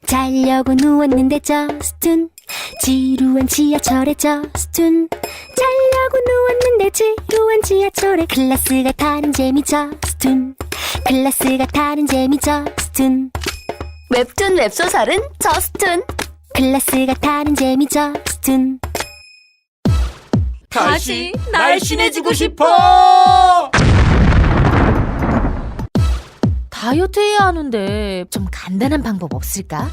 자려고 누웠는데 저스툰 지루한 지하철에 저스툰 자려고 누웠는데 지루한 지하철에 클래스가 다른 재미 저스툰 클래스가 다른 재미 저스툰 웹툰 웹소설은 저스툰. 클래스가 다른 재미 저스툰 다시 날씬해지고 싶어! 다이어트 해야 하는데 좀 간단한 방법 없을까?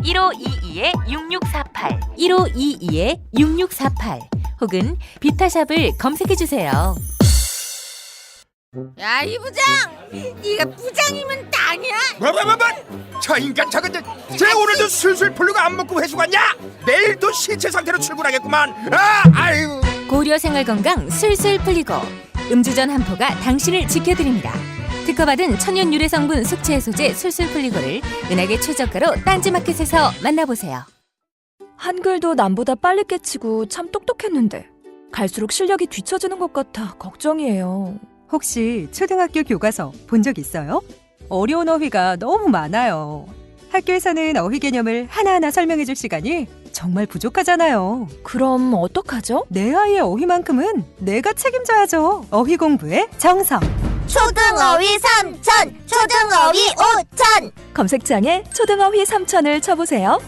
1522-6648 1522-6648 혹은 비타샵을 검색해주세요. 야, 이 부장! 네가 부장이면 땅이야? 뭐? 저 인간 저건 쟤 오늘도 술술 풀리고 안 먹고 회수 갔냐? 내일도 신체 상태로 출근하겠구만. 아유. 고려 생활건강 술술 풀리고 음주전 한포가 당신을 지켜드립니다. 특허받은 천연 유래 성분 숙취 해소제 술술 풀리고를 은하계 최저가로 딴지마켓에서 만나보세요. 한글도 남보다 빨리 깨치고 참 똑똑했는데 갈수록 실력이 뒤처지는 것 같아 걱정이에요. 혹시 초등학교 교과서 본 적 있어요? 어려운 어휘가 너무 많아요. 학교에서는 어휘 개념을 하나하나 설명해 줄 시간이 정말 부족하잖아요. 그럼 어떡하죠? 내 아이의 어휘만큼은 내가 책임져야죠. 어휘 공부의 정성. 초등어휘 3000, 초등어휘 5000. 검색창에 초등어휘 3000을 쳐보세요.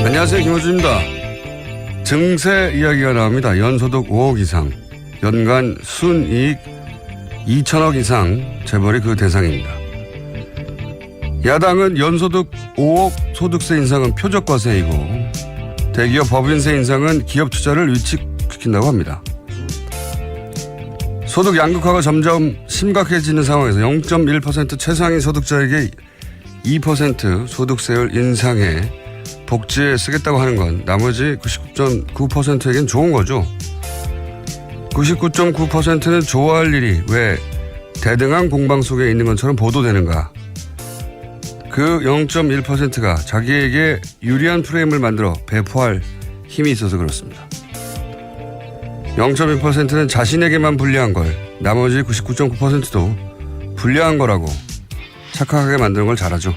안녕하세요, 김호준입니다. 증세 이야기가 나옵니다. 연소득 5억 이상, 연간 순이익 2천억 이상 재벌이 그 대상입니다. 야당은 연소득 5억 소득세 인상은 표적과세이고 대기업 법인세 인상은 기업 투자를 위축시킨다고 합니다. 소득 양극화가 점점 심각해지는 상황에서 0.1% 최상위 소득자에게 2% 소득세를 인상해 복지에 쓰겠다고 하는 건 나머지 99.9%에겐 좋은 거죠. 99.9%는 좋아할 일이 왜 대등한 공방 속에 있는 것처럼 보도되는가. 그 0.1%가 자기에게 유리한 프레임을 만들어 배포할 힘이 있어서 그렇습니다. 0.1%는 자신에게만 불리한 걸 나머지 99.9%도 불리한 거라고 착각하게 만드는 걸 잘하죠.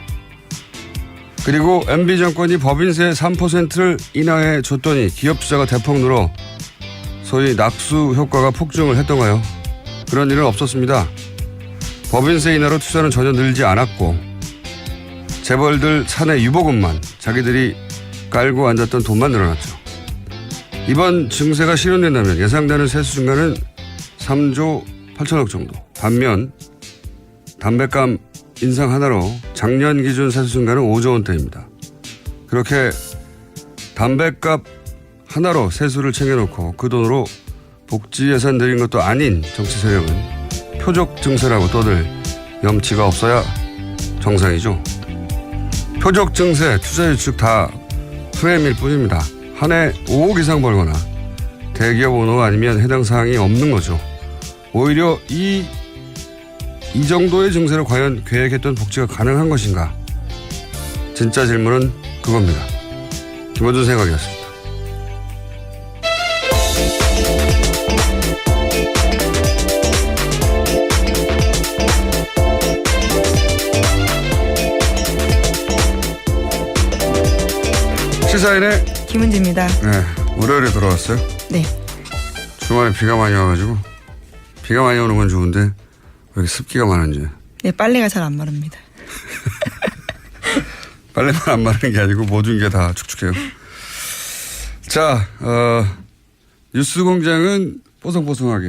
그리고 MB 정권이 법인세 3%를 인하해 줬더니 기업 투자가 대폭 늘어 소위 낙수 효과가 폭증을 했던가요? 그런 일은 없었습니다. 법인세 인하로 투자는 전혀 늘지 않았고 재벌들 사내 유보금만 자기들이 깔고 앉았던 돈만 늘어났죠. 이번 증세가 실현된다면 예상되는 세수 증가는 3조 8천억 정도. 반면 담뱃값 인상 하나로 작년 기준 세수 증가는 5조 원대입니다. 그렇게 담뱃값 하나로 세수를 챙겨놓고 그 돈으로 복지 예산 늘린 것도 아닌 정치 세력은 표적 증세라고 떠들 염치가 없어야 정상이죠. 표적 증세, 투자 유축 다 프레임일 뿐입니다. 한 해 5억 이상 벌거나 대기업 오너가 아니면 해당 사항이 없는 거죠. 오히려 이 정도의 증세로 과연 계획했던 복지가 가능한 것인가? 진짜 질문은 그겁니다. 김어준 생각이었습니다. 시사인의 김은지입니다. 네, 월요일에 돌아왔어요. 네. 주말에 비가 많이 와가지고 비가 많이 오는 건 좋은데 왜 이렇게 습기가 많은지. 네, 빨래가 잘 안 마릅니다. 빨래만 안 마르는 게 아니고 모든 게 다 축축해요. 자, 뉴스 공장은 뽀송뽀송하게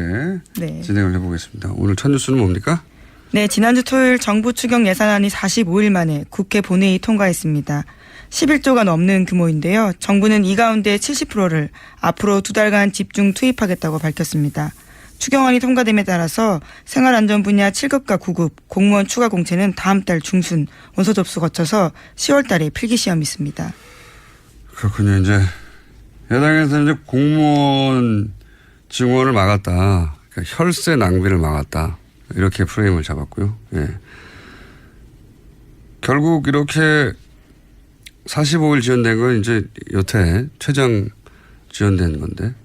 네. 진행을 해보겠습니다. 오늘 첫 뉴스는 뭡니까? 네, 지난주 토요일 정부 추경 예산안이 45일 만에 국회 본회의 통과했습니다. 11조가 넘는 규모인데요. 정부는 이 가운데 70%를 앞으로 2달간 집중 투입하겠다고 밝혔습니다. 추경안이 통과됨에 따라서 생활안전 분야 7급과 9급 공무원 추가 공채는 다음 달 중순 원서 접수 거쳐서 10월 달에 필기 시험이 있습니다. 그렇군요. 이제 야당에서는 이제 공무원 증원을 막았다. 그러니까 혈세 낭비를 막았다. 이렇게 프레임을 잡았고요. 예. 결국 이렇게 45일 지연된 건 이제 여태 최장 지연된 건데,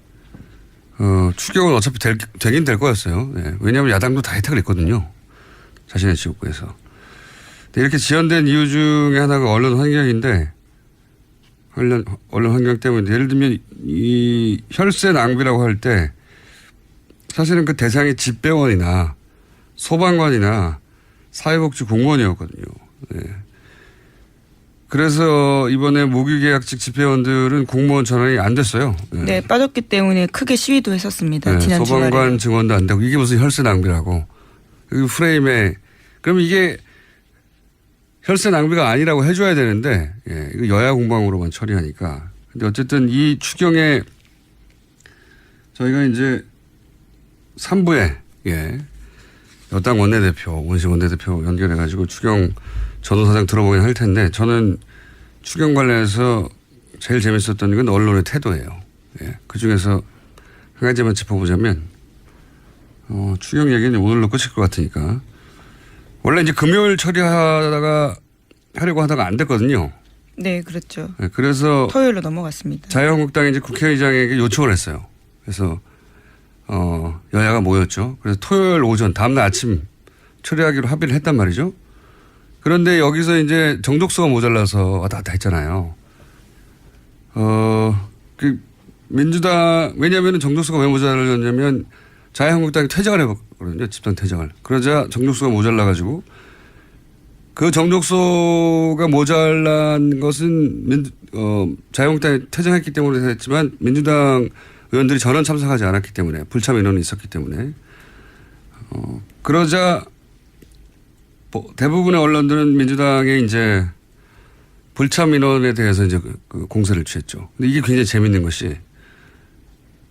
추경은 어차피 되긴 될 거였어요. 예. 왜냐하면 야당도 다 혜택을 했거든요. 자신의 지역구에서. 근데 이렇게 지연된 이유 중에 하나가 언론 환경인데, 언론 환경 때문에 예를 들면 이 혈세 낭비라고 할 때 사실은 그 대상이 집배원이나 소방관이나 사회복지 공무원이었거든요. 네. 그래서 이번에 무기계약직 집배원들은 공무원 전환이 안 됐어요. 네, 네, 빠졌기 때문에 크게 시위도 했었습니다. 네, 지난 소방관 주말에. 증원도 안 되고 이게 무슨 혈세 낭비라고. 그 프레임에 그럼 이게 혈세 낭비가 아니라고 해줘야 되는데, 예, 이거 여야 공방으로만 처리하니까. 근데 어쨌든 이 추경에 저희가 이제 3부에, 예, 여당 원내대표, 원식 원내대표 연결해가지고 추경 전후사정 들어보긴 할 텐데, 저는 추경 관련해서 제일 재밌었던 건 언론의 태도예요. 예, 그 중에서 한 가지만 짚어보자면, 추경 얘기는 오늘로 끝일 것 같으니까. 원래 이제 금요일 처리하려고 하다가 안 됐거든요. 네, 그렇죠. 네, 그래서 토요일로 넘어갔습니다. 자유한국당이 이제 국회의장에게 요청을 했어요. 그래서 여야가 모였죠. 그래서 토요일 오전 다음날 아침 처리하기로 합의를 했단 말이죠. 그런데 여기서 이제 정족수가 모자라서 왔다 갔다 했잖아요. 그 민주당 왜냐하면 정족수가 왜 모자랐냐면 자유한국당이 퇴장을 해봤거든요. 집단 퇴장을. 그러자 정족수가 모자라가지고 그 정족수가 모자란 것은 자유한국당이 퇴장했기 때문에 했지만 민주당 의원들이 전원 참석하지 않았기 때문에 불참 인원이 있었기 때문에 그러자 대부분의 언론들은 민주당의 이제 불참 인원에 대해서 이제 그 공세를 취했죠. 근데 이게 굉장히 재밌는 것이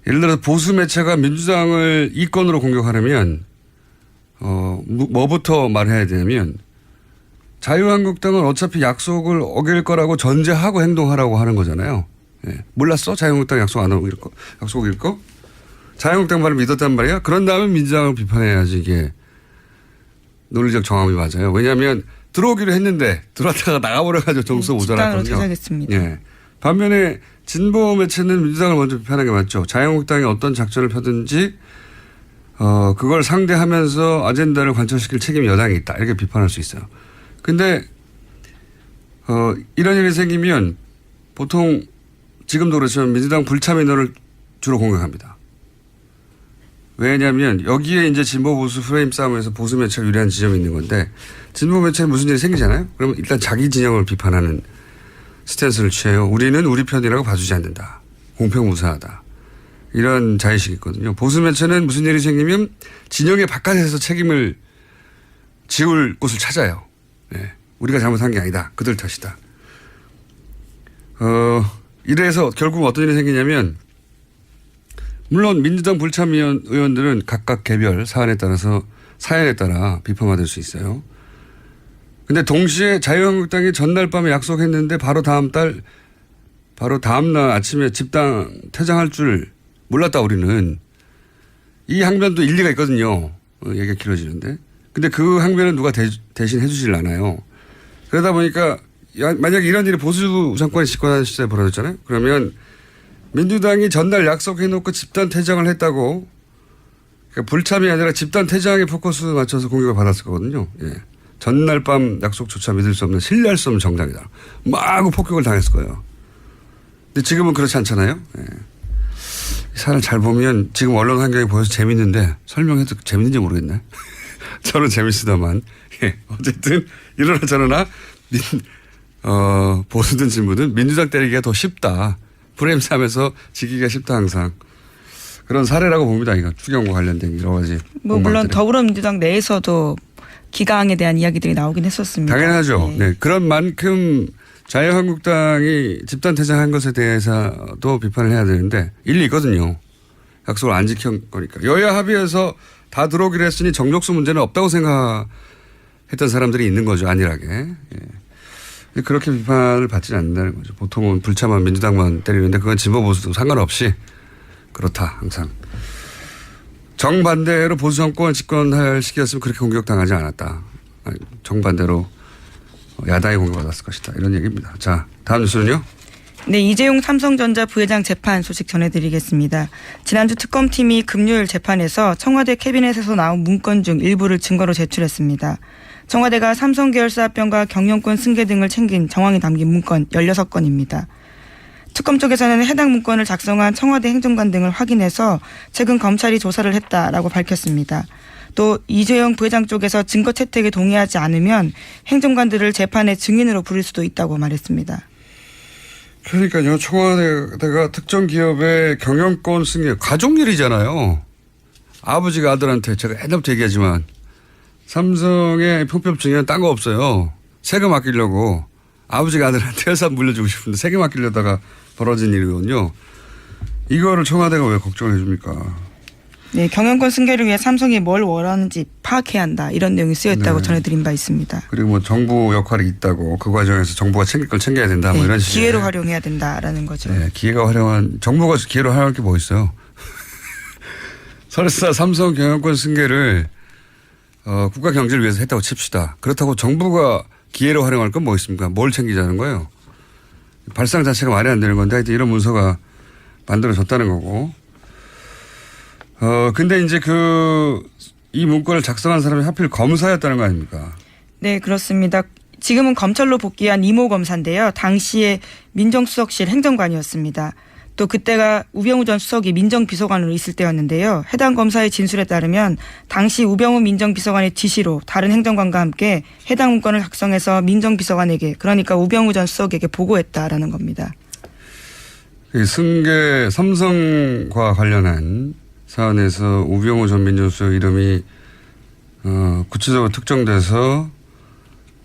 예를 들어서 보수 매체가 민주당을 이권으로 공격하려면 뭐부터 말해야 되냐면 자유한국당은 어차피 약속을 어길 거라고 전제하고 행동하라고 하는 거잖아요. 예. 몰랐어? 자유한국당 약속 안 하고 약속 어길 거? 자유한국당 말을 믿었단 말이야? 그런 다음에 민주당을 비판해야지 이게 논리적 정함이 맞아요. 왜냐하면 들어오기로 했는데 들어왔다가 나가버려가지고 정수 모자랐거든요. 퇴장했습니다. 예. 반면에 진보 매체는 민주당을 먼저 비판하는 게 맞죠. 자유한국당이 어떤 작전을 펴든지 그걸 상대하면서 아젠다를 관철시킬 책임이 여당이 있다. 이렇게 비판할 수 있어요. 근데 이런 일이 생기면 보통 지금도 그렇지만 민주당 불참 인원을 주로 공격합니다. 왜냐하면 여기에 이제 진보 보수 프레임 싸움에서 보수 매체가 유리한 지점이 있는 건데 진보 매체는 무슨 일이 생기잖아요. 그러면 일단 자기 진영을 비판하는 스탠스를 취해요. 우리는 우리 편이라고 봐주지 않는다. 공평무사하다. 이런 자의식이 있거든요. 보수 매체는 무슨 일이 생기면 진영의 바깥에서 책임을 지울 곳을 찾아요. 네. 우리가 잘못한 게 아니다. 그들 탓이다. 이래서 결국 어떤 일이 생기냐면 물론 민주당 불참 의원들은 각각 개별 사안에 따라 비판받을 수 있어요. 근데 동시에 자유한국당이 전날 밤에 약속했는데 바로 다음날 아침에 집단 퇴장할 줄 몰랐다 우리는. 이 항변도 일리가 있거든요. 얘기가 길어지는데. 근데 그 항변은 누가 대신 해주질 않아요. 그러다 보니까 만약에 이런 일이 보수 정권이 집권하는 시절에 벌어졌잖아요. 그러면 민주당이 전날 약속해놓고 집단 퇴장을 했다고 그러니까 불참이 아니라 집단 퇴장에 포커스 맞춰서 공격을 받았을 거거든요. 예. 전날 밤 약속조차 믿을 수 없는 신뢰할 수 없는 정당이다. 마구 폭격을 당했을 거예요. 근데 지금은 그렇지 않잖아요. 예. 이 사안을 잘 보면 지금 언론 환경이 보여서 재밌는데 설명해도 재밌는지 모르겠네. 저는 재밌으다만. 예. 어쨌든 이러나 저러나 보수든 진보든 민주당 때리기가 더 쉽다. 프레임 싸움에서 지기가 쉽다 항상. 그런 사례라고 봅니다. 이거 추경과 관련된 여러 가지. 물론 더불어민주당 내에서도 기강에 대한 이야기들이 나오긴 했었습니다. 당연하죠. 네. 그런 만큼 자유한국당이 집단 퇴장한 것에 대해서도 비판을 해야 되는데 일리 있거든요. 약속을 안 지킨 거니까. 여야 합의해서 다 들어오기로 했으니 정족수 문제는 없다고 생각했던 사람들이 있는 거죠. 안일하게. 예. 그렇게 비판을 받지는 않는다는 거죠. 보통은 불참한 민주당만 때리는데 그건 진보 보수도 상관없이 그렇다 항상. 정반대로 보수 정권 집권할 시기였으면 그렇게 공격당하지 않았다. 정반대로 야당이 공격받았을 것이다. 이런 얘기입니다. 자, 다음 뉴스는요. 네, 이재용 삼성전자 부회장 재판 소식 전해드리겠습니다. 지난주 특검팀이 금요일 재판에서 청와대 캐비넷에서 나온 문건 중 일부를 증거로 제출했습니다. 청와대가 삼성 계열사 합병과 경영권 승계 등을 챙긴 정황이 담긴 문건 16건입니다. 특검 쪽에서는 해당 문건을 작성한 청와대 행정관 등을 확인해서 최근 검찰이 조사를 했다라고 밝혔습니다. 또 이재용 부회장 쪽에서 증거 채택에 동의하지 않으면 행정관들을 재판의 증인으로 부를 수도 있다고 말했습니다. 그러니까요. 청와대가 특정 기업의 경영권 승계 가족일이잖아요. 아버지가 아들한테 제가 옛날부터 얘기하지만 삼성의 편법증에는 딴 거 없어요. 세금 아끼려고 아버지가 아들한테 회사 물려주고 싶은데 세금 아끼려다가 벌어진 일이거든요. 이거를 청와대가 왜 걱정을 해줍니까? 네, 경영권 승계를 위해 삼성이 뭘 원하는지 파악해야 한다. 이런 내용이 쓰여있다고 전해드린 바 있습니다. 그리고 뭐 정부 역할이 있다고 그 과정에서 정부가 챙길 걸 챙겨야 된다. 뭐 이런 식의. 기회로 활용해야 된다라는 거죠. 네, 기회가 활용한 정부가 기회로 활용할 게 뭐 있어요? 설사 삼성 경영권 승계를 국가 경제를 위해서 했다고 칩시다. 그렇다고 정부가 기회로 활용할 건 뭐 있습니까? 뭘 챙기자는 거예요? 발상 자체가 말이 안 되는 건데 하여튼 이런 문서가 만들어졌다는 거고. 근데 이제 이 문건을 작성한 사람이 하필 검사였다는 거 아닙니까? 네, 그렇습니다. 지금은 검찰로 복귀한 이모 검사인데요. 당시에 민정수석실 행정관이었습니다. 또 그때가 우병우 전 수석이 민정비서관으로 있을 때였는데요. 해당 검사의 진술에 따르면 당시 우병우 민정비서관의 지시로 다른 행정관과 함께 해당 문건을 작성해서 민정비서관에게 그러니까 우병우 전 수석에게 보고했다라는 겁니다. 승계 삼성과 관련한 사안에서 우병우 전 민정수석 이름이 구체적으로 특정돼서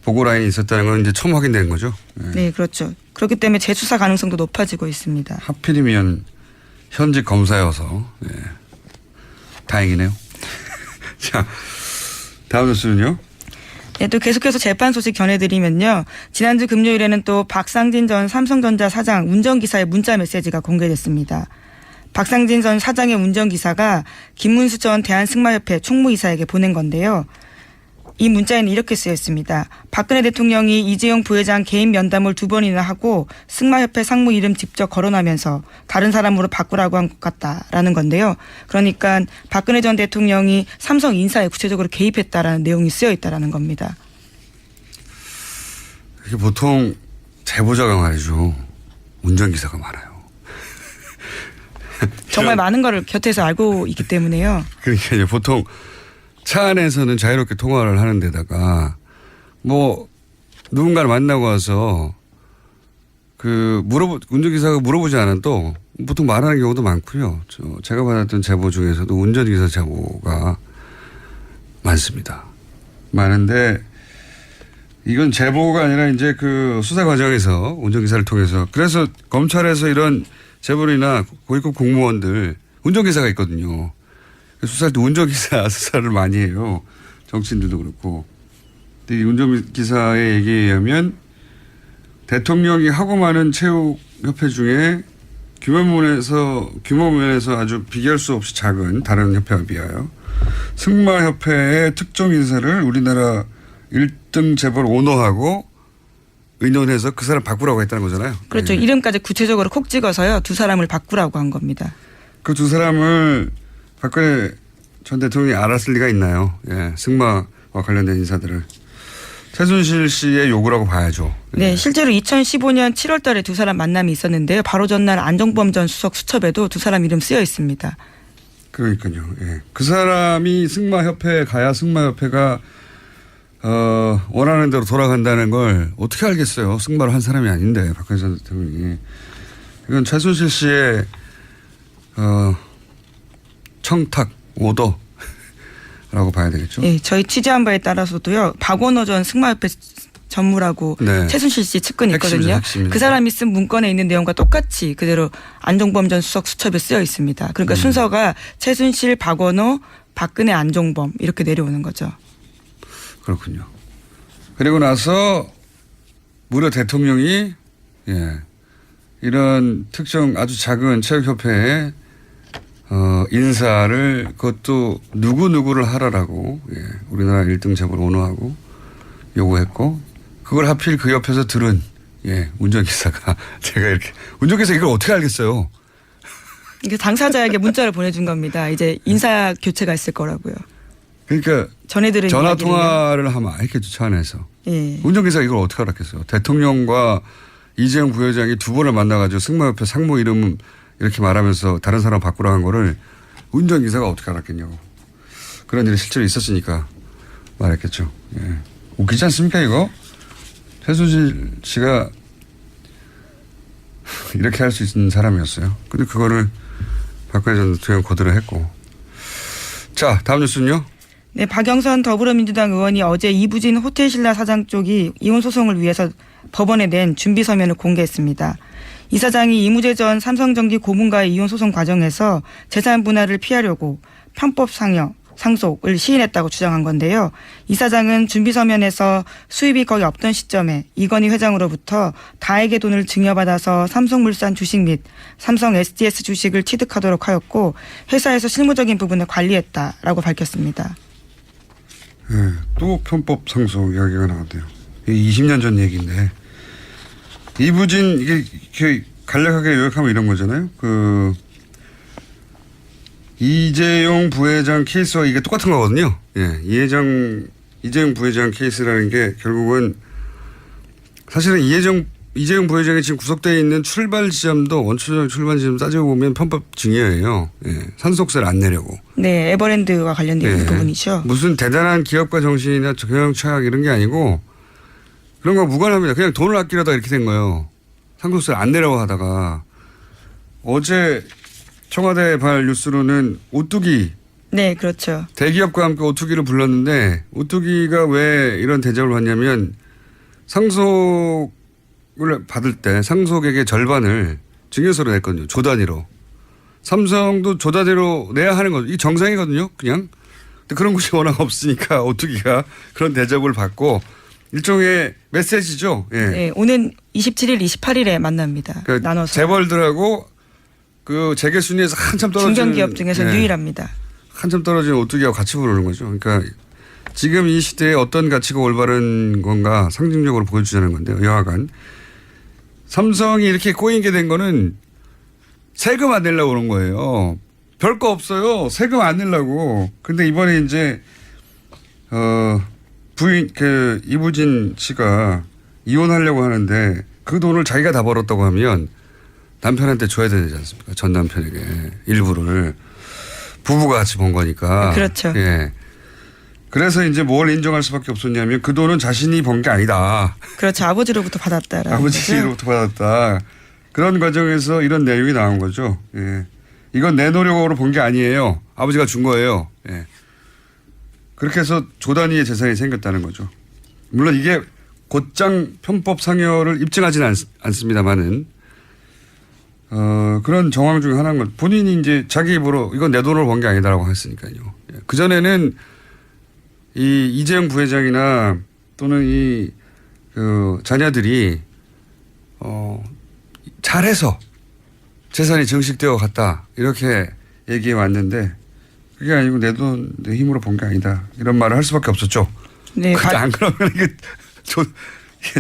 보고 라인이 있었다는 건 이제 처음 확인된 거죠. 네, 그렇죠. 그렇기 때문에 재수사 가능성도 높아지고 있습니다. 하필이면 현직 검사여서 다행이네요. 자, 다음 뉴스는요. 네, 또 계속해서 재판 소식 전해드리면요. 지난주 금요일에는 또 박상진 전 삼성전자 사장 운전기사의 문자 메시지가 공개됐습니다. 박상진 전 사장의 운전기사가 김문수 전 대한승마협회 총무이사에게 보낸 건데요. 이 문자에는 이렇게 쓰여 있습니다. 박근혜 대통령이 이재용 부회장 개인 면담을 2번이나 하고 승마협회 상무 이름 직접 거론하면서 다른 사람으로 바꾸라고 한 것 같다라는 건데요. 그러니까 박근혜 전 대통령이 삼성 인사에 구체적으로 개입했다라는 내용이 쓰여 있다라는 겁니다. 이게 보통 제보자가 말이죠. 운전기사가 많아요. 정말 많은 거를 곁에서 알고 있기 때문에요. 그러니까 이제 보통 차 안에서는 자유롭게 통화를 하는 데다가 뭐 누군가를 만나고 와서 운전기사가 물어보지 않아도 보통 말하는 경우도 많고요. 제가 받았던 제보 중에서도 운전기사 제보가 많습니다. 많은데 이건 제보가 아니라 이제 그 수사 과정에서 운전기사를 통해서 그래서 검찰에서 이런 재벌이나 고위급 공무원들 운전기사가 있거든요. 수사할 때 운전기사 수사를 많이 해요. 정치인들도 그렇고. 근데 이 운전기사의 얘기에 의하면 대통령이 하고 많은 체육협회 중에 규모 면에서 아주 비교할 수 없이 작은 다른 협회와 비하여 승마협회의 특정 인사를 우리나라 1등 재벌 오너하고 의논해서 그 사람 바꾸라고 했다는 거잖아요. 그렇죠. 네. 이름까지 구체적으로 콕 찍어서요. 2사람을 바꾸라고 한 겁니다. 그 2사람을 박근혜 전 대통령이 알았을 리가 있나요? 예, 승마와 관련된 인사들을. 최순실 씨의 요구라고 봐야죠. 네, 실제로 2015년 7월 달에 2사람 만남이 있었는데요. 바로 전날 안종범 전 수석 수첩에도 2사람 이름 쓰여 있습니다. 그러니까요. 예. 그 사람이 승마협회에 가야 승마협회가 원하는 대로 돌아간다는 걸 어떻게 알겠어요. 승마를 한 사람이 아닌데 박근혜 전 대통령이. 이건 최순실 씨의 청탁, 오더라고 봐야 되겠죠. 네, 저희 취재한 바에 따라서도요. 박원호 전 승마협회 전무라고 네. 최순실 씨 측근이 있거든요. 핵심입니다. 그 사람이 쓴 문건에 있는 내용과 똑같이 그대로 안종범 전 수석 수첩에 쓰여 있습니다. 그러니까 순서가 최순실, 박원호, 박근혜, 안종범 이렇게 내려오는 거죠. 그렇군요. 그리고 나서 무려 대통령이 이런 특정 아주 작은 체육협회에 인사를 그것도 누구누구를 하라라고 우리나라 1등 재벌 오너하고 요구했고 그걸 하필 그 옆에서 들은 운전기사가 제가 이렇게 운전기사 이걸 어떻게 알겠어요? 이게 당사자에게 문자를 보내준 겁니다. 이제 인사 교체가 있을 거라고요. 그러니까 전해들은 전화 이야기를요. 통화를 하면 알겠죠, 차 안에서. 예. 운전기사가 이걸 어떻게 알았겠어요? 대통령과 이재용 부회장이 두 번을 만나가지고 승마협회 상무 이름 이렇게 말하면서 다른 사람 바꾸라 한 거를 운전기사가 어떻게 알았겠냐고. 그런 일이 실제로 있었으니까 말했겠죠. 예. 웃기지 않습니까, 이거? 최수진 씨가 이렇게 할 수 있는 사람이었어요. 근데 그거를 박근혜 전 대통령 거절을 했고. 자, 다음 뉴스는요? 네, 박영선 더불어민주당 의원이 어제 이부진 호텔신라 사장 쪽이 이혼 소송을 위해서 법원에 낸 준비 서면을 공개했습니다. 이 사장이 이무재 전 삼성전기 고문과의 이혼 소송 과정에서 재산 분할을 피하려고 편법 상속을 시인했다고 주장한 건데요. 이 사장은 준비 서면에서 수입이 거의 없던 시점에 이건희 회장으로부터 다액의 돈을 증여받아서 삼성물산 주식 및 삼성 SDS 주식을 취득하도록 하였고 회사에서 실무적인 부분을 관리했다라고 밝혔습니다. 또 편법 상속 이야기가 나왔대요. 20년 전 얘기인데 이부진 이게 간략하게 요약하면 이런 거잖아요. 그 이재용 부회장 케이스와 이게 똑같은 거거든요. 이재용 부회장 케이스라는 게 결국은 사실은 이재용 부회장이 지금 구속되어 있는 출발 지점도 원초적 출발 지점 따지고 보면 편법 증여예요. 산속세를 안 내려고. 네, 에버랜드와 관련된 부분이죠. 무슨 대단한 기업가 정신이나 경영 철학 이런 게 아니고 그런 거 무관합니다. 그냥 돈을 아끼려다 이렇게 된 거예요. 상속세를 안 내려고 하다가 어제 청와대 발 뉴스로는 오뚜기. 네, 그렇죠. 대기업과 함께 오뚜기를 불렀는데 오뚜기가 왜 이런 대접을 받냐면 상속을 받을 때 상속액의 절반을 증여세로 냈거든요. 조 단위로. 삼성도 조 단위로 내야 하는 거죠. 이게 정상이거든요. 그냥. 근데 그런 곳이 워낙 없으니까 오뚜기가 그런 대접을 받고 일종의 메시지죠. 네, 오는 27일, 28일에 만납니다. 그러니까 나눠서. 재벌들하고 그 재계 순위에서 한참 떨어지는 중견기업 중에서 유일합니다. 한참 떨어지는 오뚜기하고 같이 부르는 거죠. 그러니까 지금 이 시대에 어떤 가치가 올바른 건가 상징적으로 보여주자는 건데요. 여하간 삼성이 이렇게 꼬인 게 된 거는 세금 안 내려고 그런 거예요. 별거 없어요. 세금 안 내려고. 근데 이번에 이제 부인 이부진 씨가 이혼하려고 하는데 그 돈을 자기가 다 벌었다고 하면 남편한테 줘야 되지 않습니까? 전 남편에게 일부를 부부가 같이 번 거니까. 그렇죠. 그래서 이제 뭘 인정할 수밖에 없었냐면 그 돈은 자신이 번 게 아니다. 그렇죠. 아버지로부터 받았다라는 아버지로부터 받았다. 그런 과정에서 이런 내용이 나온 거죠. 이건 내 노력으로 번 게 아니에요. 아버지가 준 거예요. 그렇게 해서 조 단위의 재산이 생겼다는 거죠. 물론 이게 곧장 편법 상여를 입증하지는 않습니다만은 그런 정황 중에 하나인 건 본인이 이제 자기 입으로 이건 내 돈으로 번 게 아니다라고 했으니까요. 그전에는 이 이재용 부회장이나 또는 그 자녀들이 잘해서 재산이 증식되어 갔다 이렇게 얘기해 왔는데 그게 아니고 내 돈 내 힘으로 번 게 아니다 이런 말을 할 수밖에 없었죠. 네, 안 그러면 이게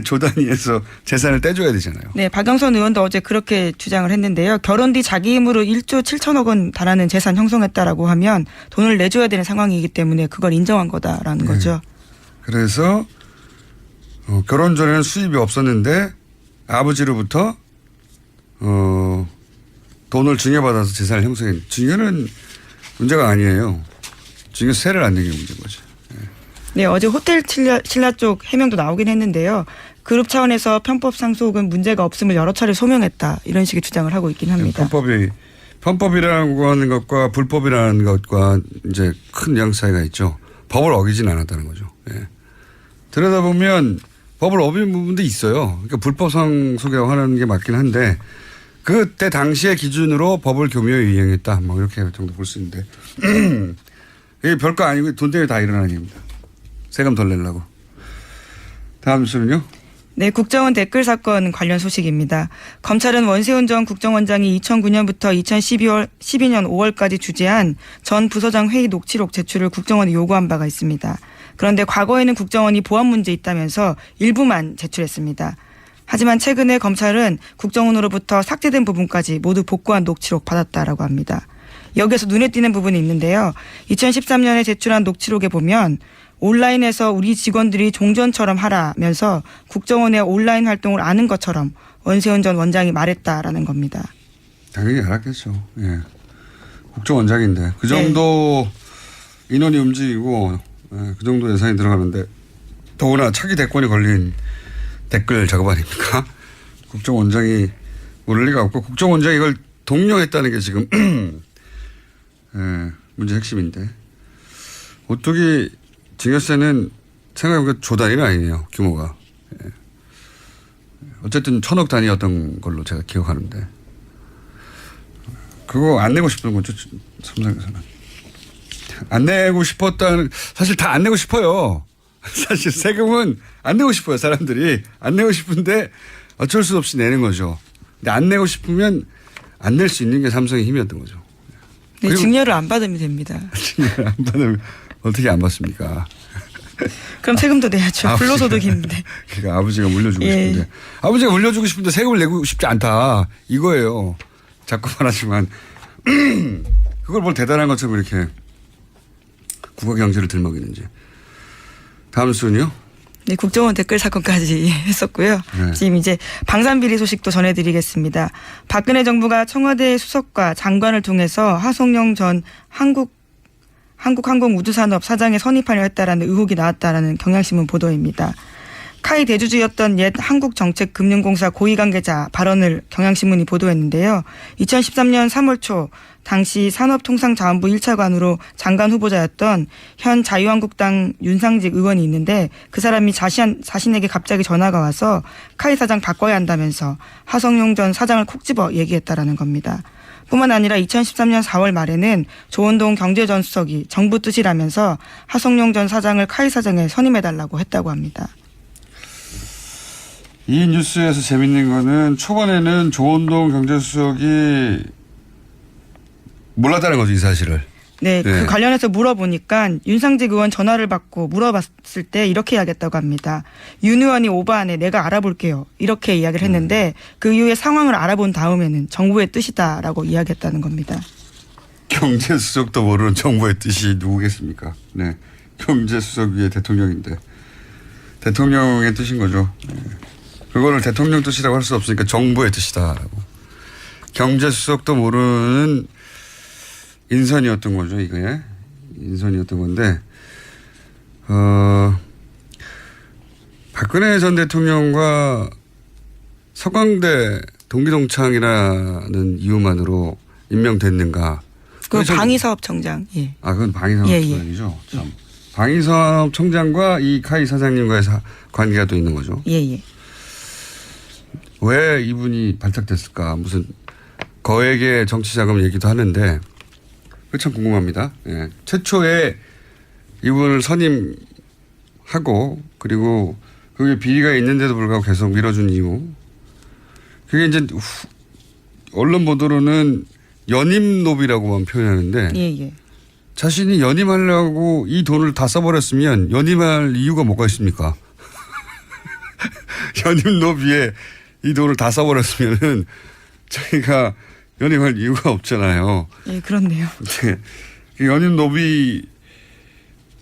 조 단위에서 재산을 떼줘야 되잖아요. 네, 박영선 의원도 어제 그렇게 주장을 했는데요. 결혼 뒤 자기 힘으로 1조 7천억 원 달하는 재산 형성했다라고 하면 돈을 내줘야 되는 상황이기 때문에 그걸 인정한 거다라는 거죠. 그래서 결혼 전에는 수입이 없었는데 아버지로부터 돈을 증여받아서 재산을 형성했는데 증여는 문제가 아니에요. 증여세를 안 내는 게 문제인 거죠. 네, 어제 호텔 신라 쪽 해명도 나오긴 했는데요. 그룹 차원에서 편법 상속은 문제가 없음을 여러 차례 소명했다. 이런 식의 주장을 하고 있긴 합니다. 편법이라고 하는 것과 불법이라는 것과 이제 큰 뉘앙스 차이가 있죠. 법을 어기진 않았다는 거죠. 들여다보면 법을 어긴 부분도 있어요. 그러니까 불법 상속이라고 하는 게 맞긴 한데 그때 당시의 기준으로 법을 교묘히 이행했다. 뭐 이렇게 정도 볼 수 있는데 이게 별거 아니고 돈 때문에 다 일어나는 일입니다. 세금 덜 내려고. 다음 뉴스는요? 네, 국정원 댓글 사건 관련 소식입니다. 검찰은 원세훈 전 국정원장이 2009년부터 2012년 5월까지 주재한 전 부서장 회의 녹취록 제출을 국정원에 요구한 바가 있습니다. 그런데 과거에는 국정원이 보안 문제 있다면서 일부만 제출했습니다. 하지만 최근에 검찰은 국정원으로부터 삭제된 부분까지 모두 복구한 녹취록 받았다라고 합니다. 여기에서 눈에 띄는 부분이 있는데요. 2013년에 제출한 녹취록에 보면 온라인에서 우리 직원들이 종전처럼 하라면서 국정원의 온라인 활동을 아는 것처럼 원세훈 전 원장이 말했다라는 겁니다. 당연히 알았겠죠. 예. 국정원장인데 그 정도 인원이 움직이고 그 정도 예산이 들어가는데 더구나 차기 대권이 걸린 댓글 작업 아닙니까? 국정원장이 모를 리가 없고 국정원장이 이걸 독려했다는 게 지금 문제 핵심인데 오뚜기 증여세는 생각해보니까 조 단위는 아니네요. 규모가. 어쨌든 1,000억 단위였던 걸로 제가 기억하는데 그거 안 내고 싶은 거죠. 삼성에서는. 안 내고 싶었다는 사실 다 안 내고 싶어요. 사실 세금은 안 내고 싶어요. 사람들이. 안 내고 싶은데 어쩔 수 없이 내는 거죠. 근데 안 내고 싶으면 안 낼 수 있는 게 삼성의 힘이었던 거죠. 네, 증여를 안 받으면 됩니다. 증여를 안 받으면 어떻게 안 받습니까? 그럼 세금도 내야죠. 불로소득인데. 그러니까 아버지가 물려주고 예. 싶은데 아버지가 물려주고 싶은데 세금을 내고 싶지 않다. 이거예요. 자꾸 말하지만 그걸 뭘 대단한 것처럼 이렇게 국가 경제를 들먹이는지. 다음 순요. 네, 국정원 댓글 사건까지 했었고요. 네. 지금 이제 방산비리 소식도 전해드리겠습니다. 박근혜 정부가 청와대 수석과 장관을 통해서 하성룡 전 한국항공우주산업 사장에 선입하려 했다라는 의혹이 나왔다라는 경향신문 보도입니다. 카이 대주주였던 옛 한국정책금융공사 고위관계자 발언을 경향신문이 보도했는데요. 2013년 3월 초 당시 산업통상자원부 1차관으로 장관 후보자였던 현 자유한국당 윤상직 의원이 있는데 그 사람이 자신에게 갑자기 전화가 와서 카이 사장 바꿔야 한다면서 하성룡 전 사장을 콕 집어 얘기했다라는 겁니다. 뿐만 아니라 2013년 4월 말에는 조원동 경제전 수석이 정부 뜻이라면서 하성룡 전 사장을 카이 사장에 선임해달라고 했다고 합니다. 이 뉴스에서 재밌는 거는 초반에는 조원동 경제수석이 몰랐다는 거죠, 이 사실을. 네, 그 관련해서 물어보니까 윤상직 의원 전화를 받고 물어봤을 때 이렇게 이야기했다고 합니다. 윤 의원이 오버하네, 내가 알아볼게요. 이렇게 이야기를 했는데 그 이후에 상황을 알아본 다음에는 정부의 뜻이다라고 이야기했다는 겁니다. 경제수석도 모르는 정부의 뜻이 누구겠습니까? 네, 경제수석 위에 대통령인데 대통령의 뜻인 거죠. 네. 그거를 대통령 뜻이라고 할 수 없으니까 정부의 뜻이다라고. 경제수석도 모르는 인선이었던 거죠, 이게. 인선이었던 건데, 박근혜 전 대통령과 서강대 동기동창이라는 이유만으로 임명됐는가. 그 방위사업청장. 예. 아, 그건 방위사업청장이죠. 예, 예. 참. 방위사업청장과 이 카이 사장님과의 관계가 또 있는 거죠. 예, 예. 왜 이분이 발탁됐을까? 무슨 거액의 정치자금 얘기도 하는데 그게 참 궁금합니다. 예. 최초에 이분을 선임하고 그리고 그게 비리가 있는데도 불구하고 계속 밀어준 이유. 그게 이제 언론 보도로는 연임노비라고만 표현하는데 예, 예. 자신이 연임하려고 이 돈을 다 써버렸으면 연임할 이유가 뭐가 있습니까? 연임노비에 이 돈을 다 써버렸으면은 자기가 연임할 이유가 없잖아요. 예, 그렇네요. 네. 연임노비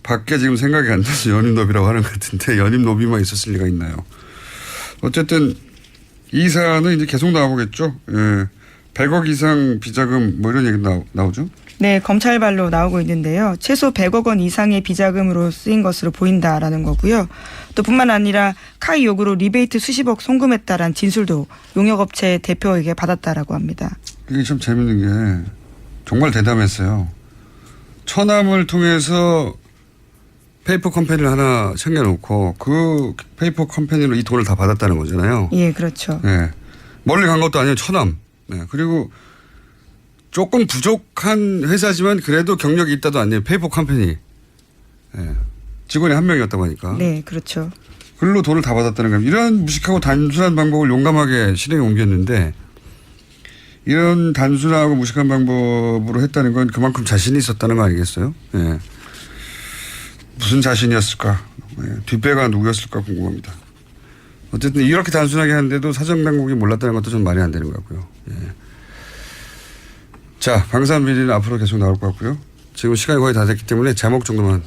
밖에 지금 생각이 안 나서 연임노비라고 하는 것 같은데 연임노비만 있었을 리가 있나요? 어쨌든 이 사안은 이제 계속 나오겠죠. 예. 100억 이상 비자금 뭐 이런 얘기 나오죠? 네, 검찰발로 나오고 있는데요. 최소 100억 원 이상의 비자금으로 쓰인 것으로 보인다라는 거고요. 또 뿐만 아니라 카이 요구로 리베이트 수십억 송금했다라는 진술도 용역업체 대표에게 받았다라고 합니다. 이게 참 재밌는 게 정말 대담했어요. 처남을 통해서 페이퍼 컴퍼니를 하나 챙겨놓고 그 페이퍼 컴퍼니로 이 돈을 다 받았다는 거잖아요. 예, 그렇죠. 네. 멀리 간 것도 아니에요. 처남. 네. 그리고 조금 부족한 회사지만 그래도 경력이 있다도 아니에요. 페이퍼 컴퍼니. 네. 직원이 한 명이었다고 하니까. 네, 그렇죠. 글로 돈을 다 받았다는 겁니다. 이런 무식하고 단순한 방법을 용감하게 실행에 옮겼는데 이런 단순하고 무식한 방법으로 했다는 건 그만큼 자신이 있었다는 거 아니겠어요? 예. 무슨 자신이었을까? 예. 뒷배가 누구였을까 궁금합니다. 어쨌든 이렇게 단순하게 하는데도 사정당국이 몰랐다는 것도 좀 말이 안 되는 것 같고요. 예. 자, 방산비리는 앞으로 계속 나올 것 같고요. 지금 시간이 거의 다 됐기 때문에 제목 정도만.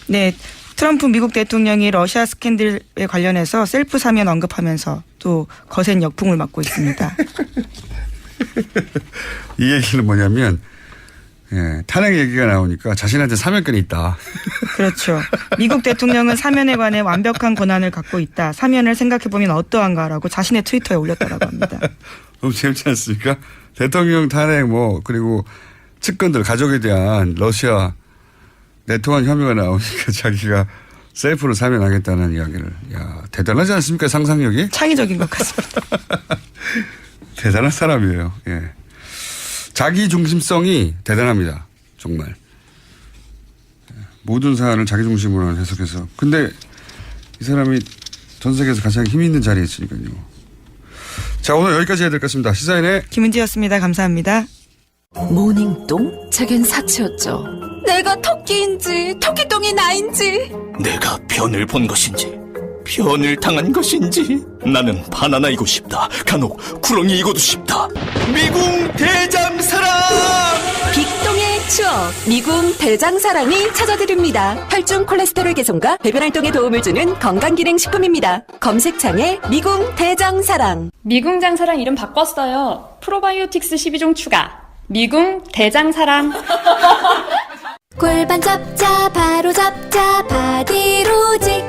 네. 트럼프 미국 대통령이 러시아 스캔들에 관련해서 셀프 사면 언급하면서 또 거센 역풍을 맞고 있습니다. 이 얘기는 뭐냐면 예, 탄핵 얘기가 나오니까 자신한테 사면권이 있다. 그렇죠. 미국 대통령은 사면에 관해 완벽한 권한을 갖고 있다. 사면을 생각해보면 어떠한가라고 자신의 트위터에 올렸다고 합니다. 너무 재밌지 않습니까? 대통령 탄핵 그리고 측근들 가족에 대한 러시아 내통한 혐의가 나오니까 자기가 셀프로 사면하겠다는 이야기를. 야, 대단하지 않습니까? 상상력이? 창의적인 것 같습니다. 대단한 사람이에요. 예. 자기 중심성이 대단합니다. 정말. 모든 사안을 자기 중심으로 해석해서. 근데 이 사람이 전 세계에서 가장 힘 있는 자리에 있으니까요. 자, 오늘 여기까지 해야 될 것 같습니다. 시사인의 김은지였습니다. 감사합니다. 모닝똥? 제겐 사치였죠. 내가 토끼인지 토끼똥이 나인지 내가 변을 본 것인지 변을 당한 것인지 나는 바나나이고 싶다. 간혹 구렁이이고도 싶다. 미궁 대장사랑! 빅똥의 추억 미궁 대장사랑이 찾아드립니다. 혈중 콜레스테롤 개선과 배변 활동에 도움을 주는 건강기능식품입니다. 검색창에 미궁 대장사랑. 미궁 장사랑 이름 바꿨어요. 프로바이오틱스 12종 추가. 미궁 대장사랑. 골반 잡자 바로 잡자 바디로직